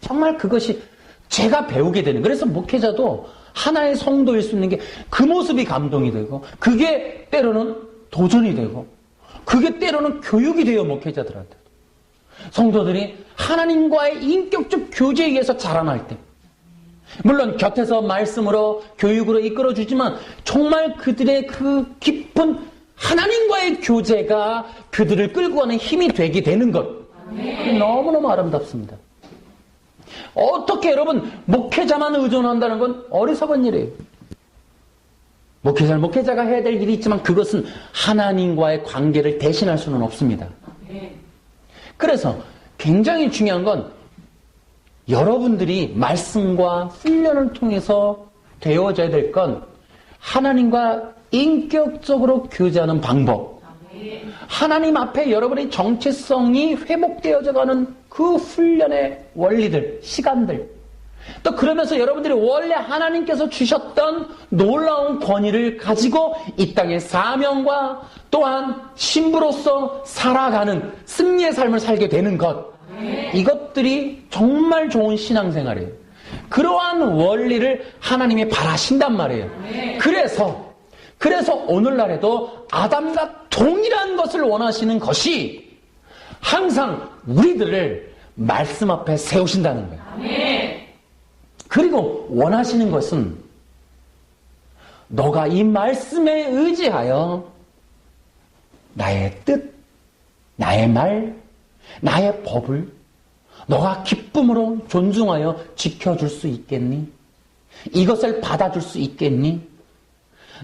정말 그것이 제가 배우게 되는. 그래서 목회자도 하나의 성도일 수 있는 게 그 모습이 감동이 되고 그게 때로는 도전이 되고 그게 때로는 교육이 돼요. 목회자들한테. 성도들이 하나님과의 인격적 교제에 의해서 자라날 때 물론 곁에서 말씀으로 교육으로 이끌어주지만 정말 그들의 그 깊은 하나님과의 교제가 그들을 끌고 가는 힘이 되게 되는 것. 너무너무 아름답습니다. 어떻게 여러분 목회자만 의존한다는 건 어리석은 일이에요. 목회자가 해야 될 일이 있지만 그것은 하나님과의 관계를 대신할 수는 없습니다. 그래서 굉장히 중요한 건 여러분들이 말씀과 훈련을 통해서 되어져야 될 건 하나님과 인격적으로 교제하는 방법, 하나님 앞에 여러분의 정체성이 회복되어져 가는 그 훈련의 원리들, 시간들, 또 그러면서 여러분들이 원래 하나님께서 주셨던 놀라운 권위를 가지고 이 땅의 사명과 또한 신부로서 살아가는 승리의 삶을 살게 되는 것, 이것들이 정말 좋은 신앙생활이에요. 그러한 원리를 하나님이 바라신단 말이에요. 그래서 오늘날에도 아담과 동일한 것을 원하시는 것이 항상 우리들을 말씀 앞에 세우신다는 거예요. 그리고 원하시는 것은 너가 이 말씀에 의지하여 나의 뜻, 나의 말, 나의 법을 너가 기쁨으로 존중하여 지켜줄 수 있겠니? 이것을 받아줄 수 있겠니?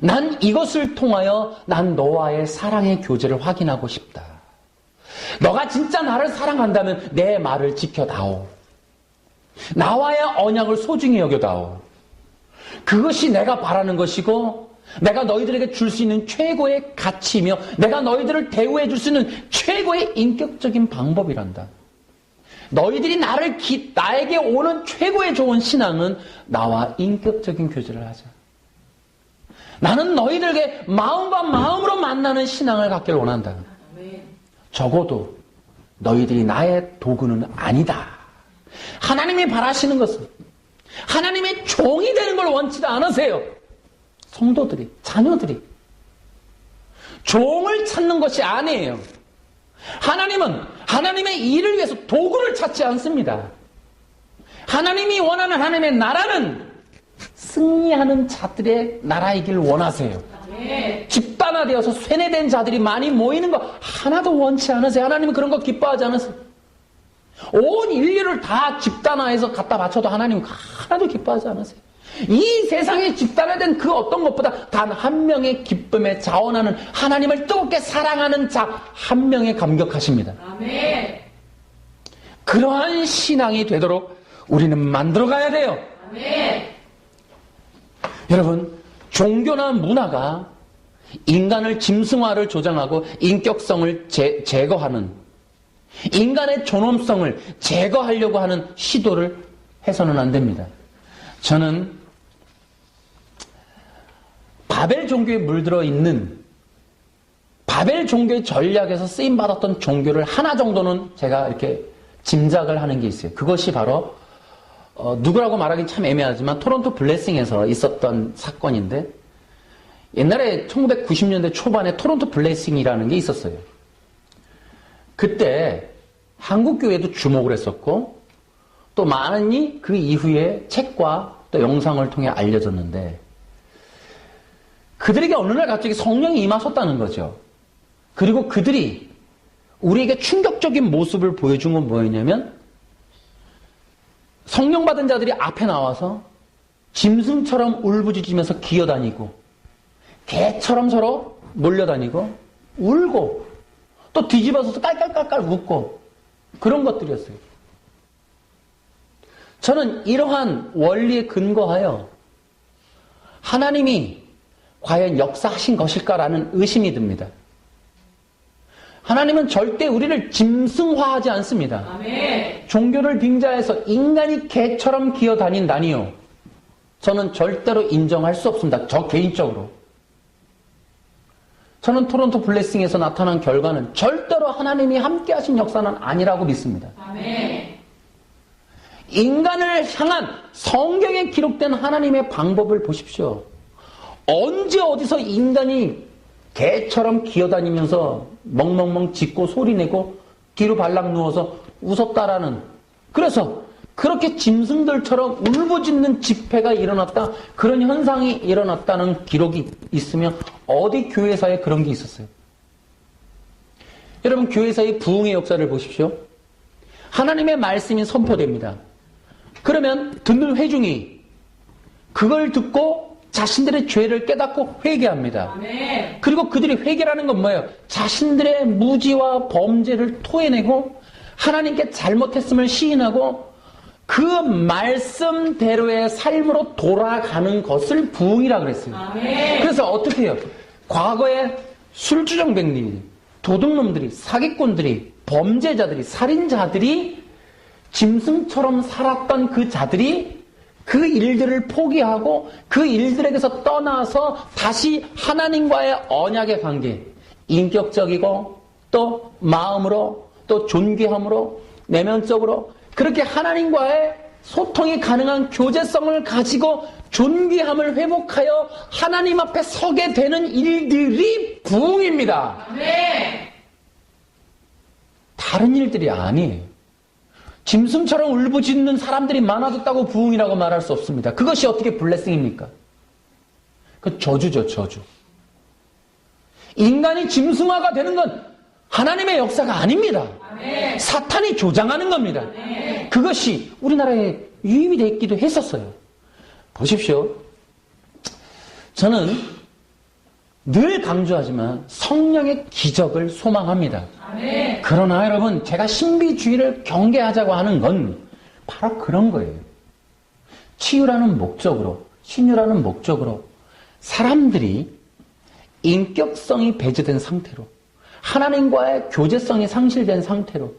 난 이것을 통하여 난 너와의 사랑의 교제를 확인하고 싶다. 너가 진짜 나를 사랑한다면 내 말을 지켜다오. 나와의 언약을 소중히 여겨다오. 그것이 내가 바라는 것이고 내가 너희들에게 줄 수 있는 최고의 가치이며 내가 너희들을 대우해 줄 수 있는 최고의 인격적인 방법이란다. 너희들이 나에게 오는 최고의 좋은 신앙은 나와 인격적인 교제를 하자. 나는 너희들에게 마음과 마음으로 만나는 신앙을 갖기를 원한다. 적어도 너희들이 나의 도구는 아니다. 하나님이 바라시는 것은 하나님의 종이 되는 걸 원치 않으세요. 성도들이, 자녀들이 종을 찾는 것이 아니에요. 하나님은 하나님의 일을 위해서 도구를 찾지 않습니다. 하나님이 원하는 하나님의 나라는 승리하는 자들의 나라이길 원하세요. 집단화되어서 쇠뇌된 자들이 많이 모이는 거 하나도 원치 않으세요. 하나님은 그런 거 기뻐하지 않으세요. 온 인류를 다 집단화해서 갖다 바쳐도 하나님은 하나도 기뻐하지 않으세요. 이 세상에 집단화된 그 어떤 것보다 단 한 명의 기쁨에 자원하는 하나님을 뜨겁게 사랑하는 자 한 명에 감격하십니다. 아멘. 그러한 신앙이 되도록 우리는 만들어가야 돼요. 아멘. 여러분, 종교나 문화가 인간을 짐승화를 조장하고 인격성을 제거하는 인간의 존엄성을 제거하려고 하는 시도를 해서는 안 됩니다. 저는 바벨 종교에 물들어 있는 바벨 종교의 전략에서 쓰임받았던 종교를 하나 정도는 제가 이렇게 짐작을 하는 게 있어요. 그것이 바로 누구라고 말하기 참 애매하지만 토론토 블레싱에서 있었던 사건인데 옛날에 1990년대 초반에 토론토 블레싱이라는 게 있었어요. 그때 한국교회도 주목을 했었고 또 많이 그 이후에 책과 또 영상을 통해 알려졌는데 그들에게 어느 날 갑자기 성령이 임하셨다는 거죠. 그리고 그들이 우리에게 충격적인 모습을 보여준 건 뭐였냐면 성령 받은 자들이 앞에 나와서 짐승처럼 울부짖으면서 기어다니고 개처럼 서로 몰려다니고 울고 또 뒤집어서서 깔깔깔깔 웃고 그런 것들이었어요. 저는 이러한 원리에 근거하여 하나님이 과연 역사하신 것일까라는 의심이 듭니다. 하나님은 절대 우리를 짐승화하지 않습니다. 아멘. 종교를 빙자해서 인간이 개처럼 기어다닌다니요. 저는 절대로 인정할 수 없습니다. 저 개인적으로. 저는 토론토 블레싱에서 나타난 결과는 절대로 하나님이 함께 하신 역사는 아니라고 믿습니다. 아멘. 인간을 향한 성경에 기록된 하나님의 방법을 보십시오. 언제 어디서 인간이 개처럼 기어다니면서 멍멍멍 짖고 소리내고 뒤로 발락 누워서 웃었다라는, 그래서 그렇게 짐승들처럼 울부짖는 집회가 일어났다, 그런 현상이 일어났다는 기록이 있으면 어디 교회사에 그런 게 있었어요? 여러분, 교회사의 부흥의 역사를 보십시오. 하나님의 말씀이 선포됩니다. 그러면 듣는 회중이 그걸 듣고 자신들의 죄를 깨닫고 회개합니다. 아멘. 그리고 그들이 회개라는 건 뭐예요? 자신들의 무지와 범죄를 토해내고 하나님께 잘못했음을 시인하고 그 말씀대로의 삶으로 돌아가는 것을 부흥이라 그랬어요. 아멘. 그래서 어떻게 해요? 과거에 술주정뱅이들이, 도둑놈들이, 사기꾼들이, 범죄자들이, 살인자들이, 짐승처럼 살았던 그 자들이 그 일들을 포기하고 그 일들에게서 떠나서 다시 하나님과의 언약의 관계, 인격적이고 또 마음으로 또 존귀함으로 내면적으로 그렇게 하나님과의 소통이 가능한 교제성을 가지고 존귀함을 회복하여 하나님 앞에 서게 되는 일들이 부흥입니다. 아멘. 다른 일들이 아니에요. 짐승처럼 울부짖는 사람들이 많아졌다고 부흥이라고 말할 수 없습니다. 그것이 어떻게 블레싱입니까? 그 저주죠, 저주. 인간이 짐승화가 되는 건 하나님의 역사가 아닙니다. 아멘. 사탄이 조장하는 겁니다. 아멘. 그것이 우리나라에 유입이 됐기도 했었어요. 보십시오. 저는 늘 강조하지만 성령의 기적을 소망합니다. 아멘. 그러나 여러분, 제가 신비주의를 경계하자고 하는 건 바로 그런 거예요. 치유라는 목적으로, 신유라는 목적으로 사람들이 인격성이 배제된 상태로, 하나님과의 교제성이 상실된 상태로,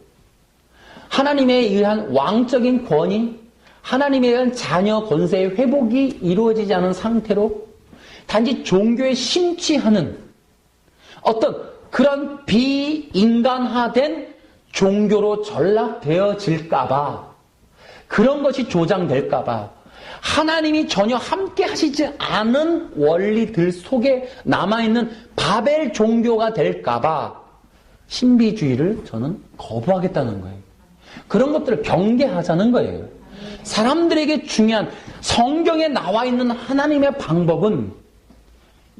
하나님에 의한 왕적인 권위, 하나님에 의한 자녀 권세의 회복이 이루어지지 않은 상태로 단지 종교에 심취하는 어떤 그런 비인간화된 종교로 전락되어질까봐, 그런 것이 조장될까봐, 하나님이 전혀 함께 하시지 않은 원리들 속에 남아있는 바벨 종교가 될까봐 신비주의를 저는 거부하겠다는 거예요. 그런 것들을 경계하자는 거예요. 사람들에게 중요한 성경에 나와 있는 하나님의 방법은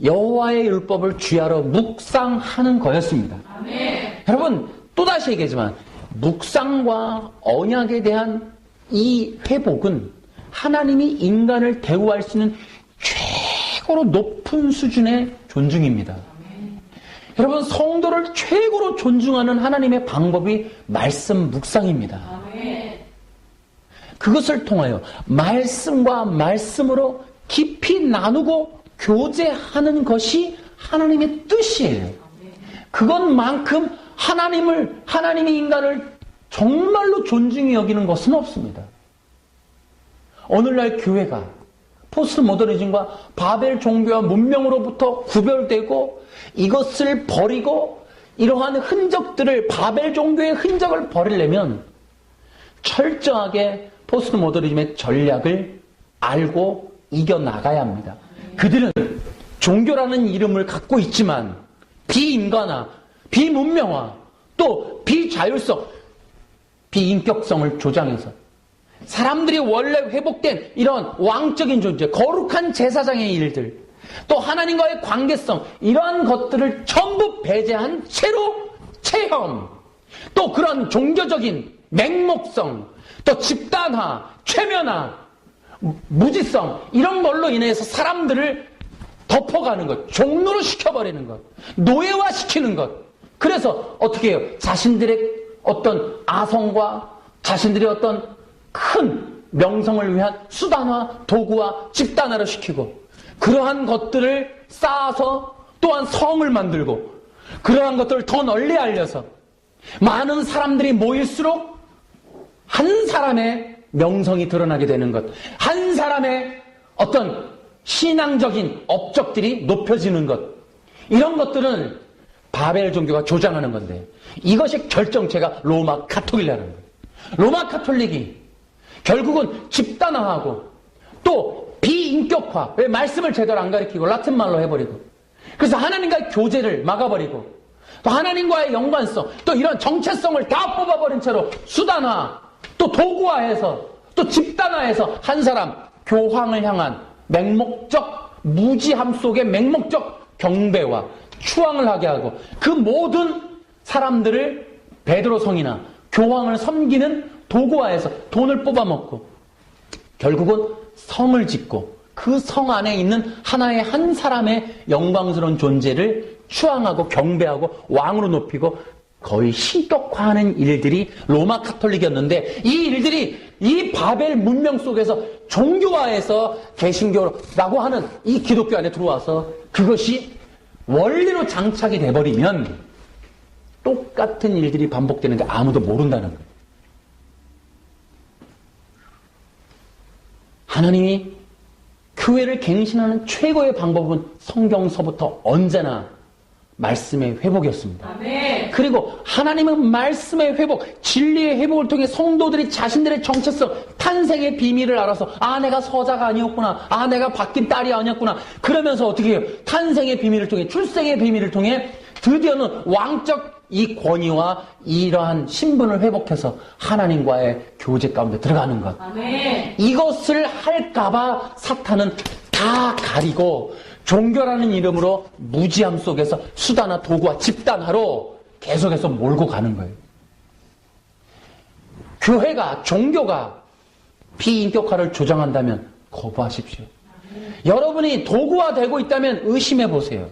여호와의 율법을 주야로 묵상하는 거였습니다. 아멘. 여러분, 또다시 얘기하지만 묵상과 언약에 대한 이 회복은 하나님이 인간을 대우할 수 있는 최고로 높은 수준의 존중입니다. 여러분, 성도를 최고로 존중하는 하나님의 방법이 말씀 묵상입니다. 아멘. 그것을 통하여 말씀과 말씀으로 깊이 나누고 교제하는 것이 하나님의 뜻이에요. 그것만큼 하나님이 인간을 정말로 존중히 여기는 것은 없습니다. 오늘날 교회가 포스트 모더니즘과 바벨 종교와 문명으로부터 구별되고 이것을 버리고 이러한 흔적들을, 바벨 종교의 흔적을 버리려면 철저하게 포스트 모더니즘의 전략을 알고 이겨나가야 합니다. 그들은 종교라는 이름을 갖고 있지만 비인간화, 비문명화, 또 비자율성, 비인격성을 조장해서 사람들이 원래 회복된 이런 왕적인 존재, 거룩한 제사장의 일들, 또 하나님과의 관계성, 이러한 것들을 전부 배제한 채로 체험, 또 그런 종교적인 맹목성, 또 집단화, 최면화, 무지성, 이런 걸로 인해서 사람들을 덮어가는 것, 종로로 시켜버리는 것, 노예화시키는 것. 그래서 어떻게 해요? 자신들의 어떤 아성과 자신들의 어떤 큰 명성을 위한 수단화, 도구화, 집단화를 시키고, 그러한 것들을 쌓아서 또한 성을 만들고, 그러한 것들을 더 널리 알려서 많은 사람들이 모일수록 한 사람의 명성이 드러나게 되는 것, 한 사람의 어떤 신앙적인 업적들이 높여지는 것, 이런 것들은 바벨 종교가 조장하는 건데, 이것이 결정체가 로마 가톨릭이라는 거예요. 로마 가톨릭이 결국은 집단화하고 또 비인격화, 왜 말씀을 제대로 안 가르치고 라틴 말로 해버리고, 그래서 하나님과의 교제를 막아버리고, 또 하나님과의 연관성, 또 이런 정체성을 다 뽑아버린 채로 수단화, 또 도구화해서, 또 집단화해서 한 사람 교황을 향한 맹목적 무지함 속에 맹목적 경배와 추앙을 하게 하고, 그 모든 사람들을 베드로 성이나 교황을 섬기는 도구화해서 돈을 뽑아먹고, 결국은 성을 짓고 그 성 안에 있는 하나의 한 사람의 영광스러운 존재를 추앙하고 경배하고 왕으로 높이고 거의 신격화하는 일들이 로마 카톨릭이었는데, 이 일들이 이 바벨 문명 속에서 종교화해서 개신교라고 하는 이 기독교 안에 들어와서 그것이 원리로 장착이 돼버리면 똑같은 일들이 반복되는데 아무도 모른다는 거예요. 하나님이 교회를 갱신하는 최고의 방법은 성경서부터 언제나 말씀의 회복이었습니다. 아멘. 그리고 하나님은 말씀의 회복, 진리의 회복을 통해 성도들이 자신들의 정체성, 탄생의 비밀을 알아서, 아, 내가 서자가 아니었구나, 아, 내가 바뀐 딸이 아니었구나, 그러면서 어떻게 해요? 탄생의 비밀을 통해, 출생의 비밀을 통해 드디어는 왕적 이 권위와 이러한 신분을 회복해서 하나님과의 교제 가운데 들어가는 것. 아멘. 이것을 할까봐 사탄은 다 가리고 종교라는 이름으로 무지함 속에서 수단화, 도구와 집단화로 계속해서 몰고 가는 거예요. 교회가, 종교가 비인격화를 조장한다면 거부하십시오. 여러분이 도구화되고 있다면 의심해 보세요.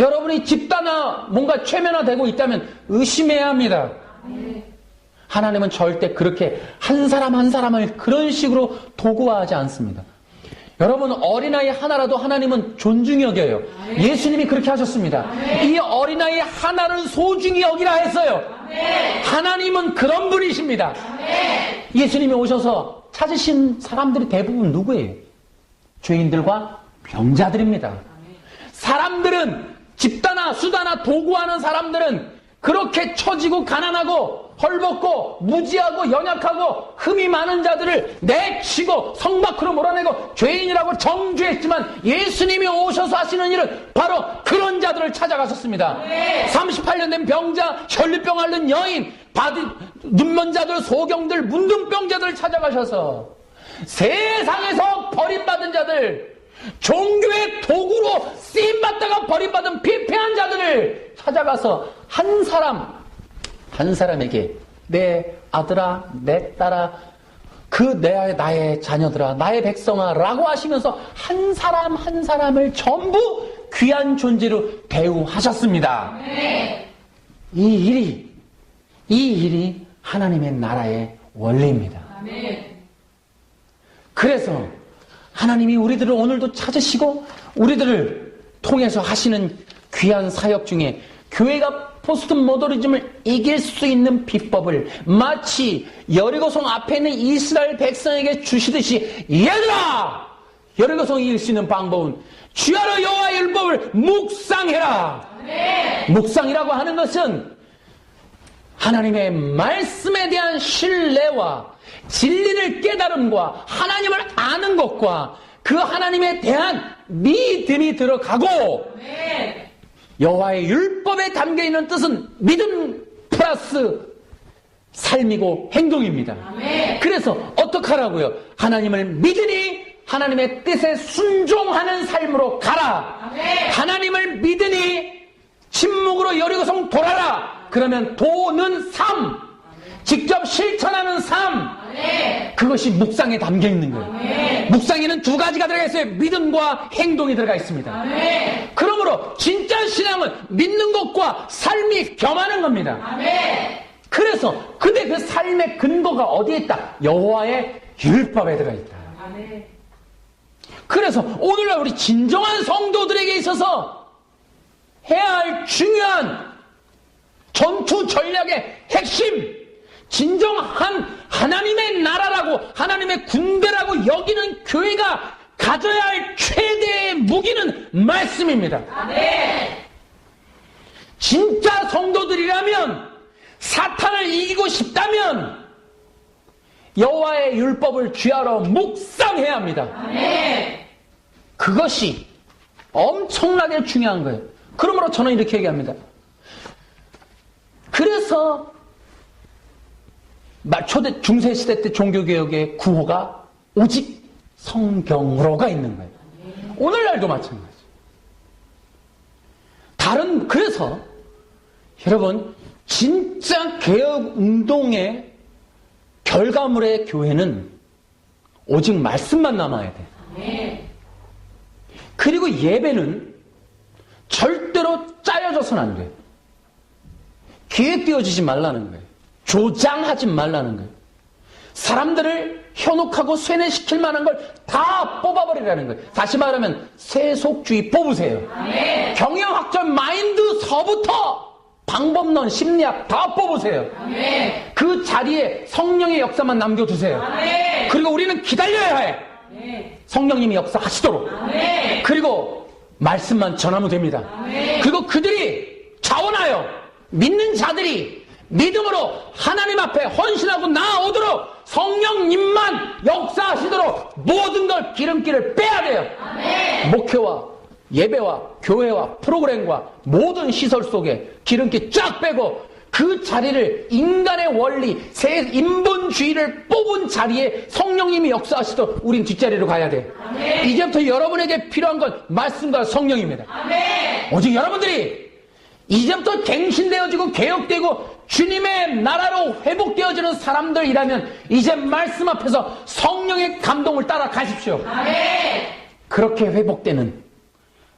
여러분이 집단화, 뭔가 최면화되고 있다면 의심해야 합니다. 하나님은 절대 그렇게 한 사람 한 사람을 그런 식으로 도구화하지 않습니다. 여러분, 어린아이 하나라도 하나님은 존중히 여겨요. 예수님이 그렇게 하셨습니다. 이 어린아이 하나를 소중히 여기라 했어요. 하나님은 그런 분이십니다. 예수님이 오셔서 찾으신 사람들이 대부분 누구예요? 죄인들과 병자들입니다. 사람들은 집단화, 수단화, 도구하는 사람들은 그렇게 처지고 가난하고 헐벗고 무지하고 연약하고 흠이 많은 자들을 내치고 성 밖으로 몰아내고 죄인이라고 정죄했지만, 예수님이 오셔서 하시는 일은 바로 그런 자들을 찾아가셨습니다. 38년 된 병자, 혈류병 앓는 여인, 눈먼 자들, 소경들, 문둥병자들을 찾아가셔서 세상에서 버림받은 자들, 종교의 도구로 쓰임받다가 버림받은 피폐한 자들을 찾아가서 한 사람 한 사람에게 내 아들아, 내 딸아, 나의 자녀들아, 나의 백성아 라고 하시면서 한 사람 한 사람을 전부 귀한 존재로 대우하셨습니다. 이 일이 하나님의 나라의 원리입니다. 그래서 하나님이 우리들을 오늘도 찾으시고 우리들을 통해서 하시는 귀한 사역 중에 교회가 포스트 모더니즘을 이길 수 있는 비법을 마치 여리고성 앞에 있는 이스라엘 백성에게 주시듯이, 얘들아! 여리고성이 이길 수 있는 방법은 주야로 여호와의 율법을 묵상해라. 묵상이라고 하는 것은 하나님의 말씀에 대한 신뢰와 진리를 깨달음과 하나님을 아는 것과 그 하나님에 대한 믿음이 들어가고, 여호와의 율법에 담겨있는 뜻은 믿음 플러스 삶이고 행동입니다. 그래서 어떻게 하라고요? 하나님을 믿으니 하나님의 뜻에 순종하는 삶으로 가라. 아멘. 하나님을 믿으니 침묵으로 여리고성 돌아라. 그러면 도는 삶, 직접 실천하는 삶, 아멘. 그것이 묵상에 담겨 있는 거예요. 아멘. 묵상에는 두 가지가 들어가 있어요. 믿음과 행동이 들어가 있습니다. 아멘. 그러므로 진짜 신앙은 믿는 것과 삶이 겸하는 겁니다. 아멘. 그래서 근데 그 삶의 근거가 어디에 있다? 여호와의 율법에 들어가 있다. 아멘. 그래서 오늘날 우리 진정한 성도들에게 있어서 해야 할 중요한 전투 전략의 핵심, 진정한 하나님의 나라라고 하나님의 군대라고 여기는 교회가 가져야 할 최대의 무기는 말씀입니다. 아멘. 진짜 성도들이라면 사탄을 이기고 싶다면 여호와의 율법을 쥐하러 묵상해야 합니다. 아멘. 그것이 엄청나게 중요한 거예요. 그러므로 저는 이렇게 얘기합니다. 그래서 중세시대 때 종교개혁의 구호가 오직 성경으로가 있는 거예요. 오늘날도 마찬가지. 그래서 여러분 진짜 개혁운동의 결과물의 교회는 오직 말씀만 남아야 돼요. 아멘. 그리고 예배는 절대로 짜여져서는 안 돼요. 기획되어지지 말라는 거예요. 조장하지 말라는 거예요. 사람들을 현혹하고 쇠뇌시킬 만한 걸 다 뽑아버리라는 거예요. 다시 말하면 세속주의 뽑으세요. 아멘. 경영학적 마인드서부터 방법론, 심리학 다 뽑으세요. 아멘. 그 자리에 성령의 역사만 남겨두세요. 아멘. 그리고 우리는 기다려야 해. 아멘. 성령님이 역사하시도록. 아멘. 그리고 말씀만 전하면 됩니다. 아멘. 그리고 그들이 자원하여 믿는 자들이 믿음으로 하나님 앞에 헌신하고 나아오도록 성령님만 역사하시도록 모든 걸 기름기를 빼야 돼요. 아멘. 목회와 예배와 교회와 프로그램과 모든 시설 속에 기름기 쫙 빼고 그 자리를 인간의 원리, 인본주의를 뽑은 자리에 성령님이 역사하시도록 우린 뒷자리로 가야 돼요. 아멘. 이제부터 여러분에게 필요한 건 말씀과 성령입니다. 아멘. 오직 여러분들이 이제부터 갱신되어지고 개혁되고 주님의 나라로 회복되어지는 사람들이라면 이제 말씀 앞에서 성령의 감동을 따라 가십시오. 아멘. 그렇게 회복되는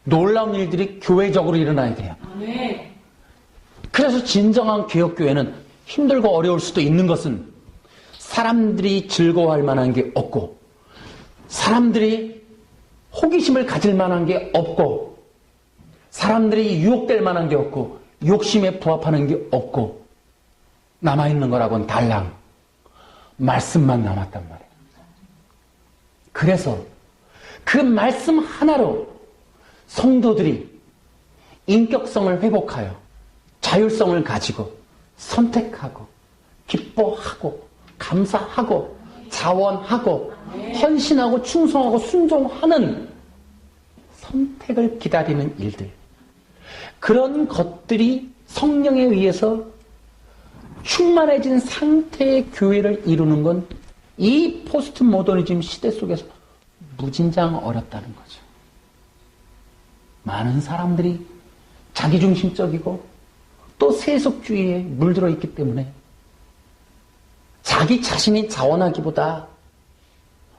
놀라운 일들이 교회적으로 일어나야 돼요. 아멘. 그래서 진정한 개혁교회는 힘들고 어려울 수도 있는 것은 사람들이 즐거워할 만한 게 없고 사람들이 호기심을 가질 만한 게 없고 사람들이 유혹될 만한 게 없고 욕심에 부합하는 게 없고 남아있는 거라고는 달랑 말씀만 남았단 말이에요. 그래서 그 말씀 하나로 성도들이 인격성을 회복하여 자율성을 가지고 선택하고 기뻐하고 감사하고 자원하고 헌신하고 충성하고 순종하는 선택을 기다리는 일들, 그런 것들이 성령에 의해서 충만해진 상태의 교회를 이루는 건 이 포스트 모더니즘 시대 속에서 무진장 어렵다는 거죠. 많은 사람들이 자기중심적이고 또 세속주의에 물들어 있기 때문에 자기 자신이 자원하기보다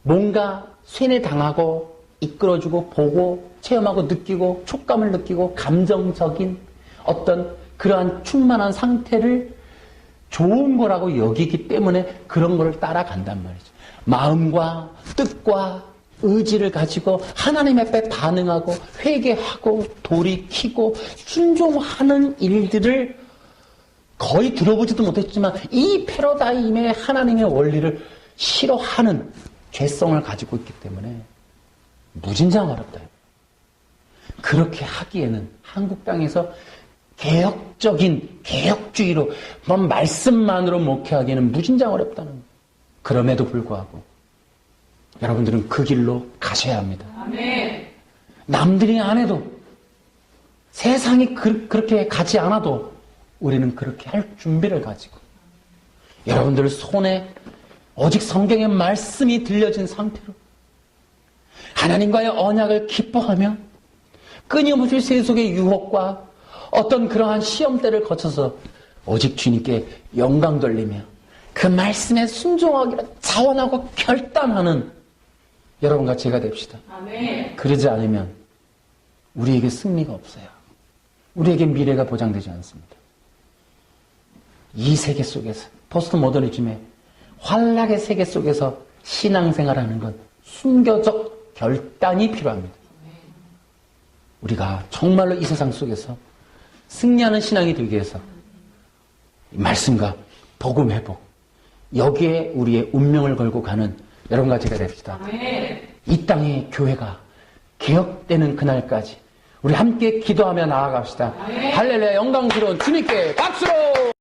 뭔가 쇠뇌당하고 이끌어주고 보고 체험하고 느끼고 촉감을 느끼고 감정적인 어떤 그러한 충만한 상태를 좋은 거라고 여기기 때문에 그런 거를 따라간단 말이죠. 마음과 뜻과 의지를 가지고 하나님 앞에 반응하고 회개하고 돌이키고 순종하는 일들을 거의 들어보지도 못했지만 이 패러다임의 하나님의 원리를 싫어하는 죄성을 가지고 있기 때문에 무진장 어렵다. 그렇게 하기에는 한국 땅에서 개혁적인 개혁주의로 말씀만으로 목회하기에는 무진장 어렵다는 거예요. 그럼에도 불구하고 여러분들은 그 길로 가셔야 합니다. 아멘. 남들이 안 해도 세상이 그렇게 가지 않아도 우리는 그렇게 할 준비를 가지고 여러분들 손에 오직 성경의 말씀이 들려진 상태로 하나님과의 언약을 기뻐하며 끊임없이 세속의 유혹과 어떤 그러한 시험대를 거쳐서 오직 주님께 영광 돌리며 그 말씀에 순종하기로 자원하고 결단하는 여러분과 제가 됩시다. 아멘. 그러지 않으면 우리에게 승리가 없어요. 우리에게 미래가 보장되지 않습니다. 이 세계 속에서, 포스트 모더니즘의 환락의 세계 속에서 신앙생활하는 건 순교적 결단이 필요합니다. 우리가 정말로 이 세상 속에서 승리하는 신앙이 되기 위해서 말씀과 복음 회복, 여기에 우리의 운명을 걸고 가는 여러분과 제가 됩시다. 아멘. 이 땅의 교회가 개혁되는 그날까지 우리 함께 기도하며 나아갑시다. 할렐루야, 영광스러운 주님께 박수로!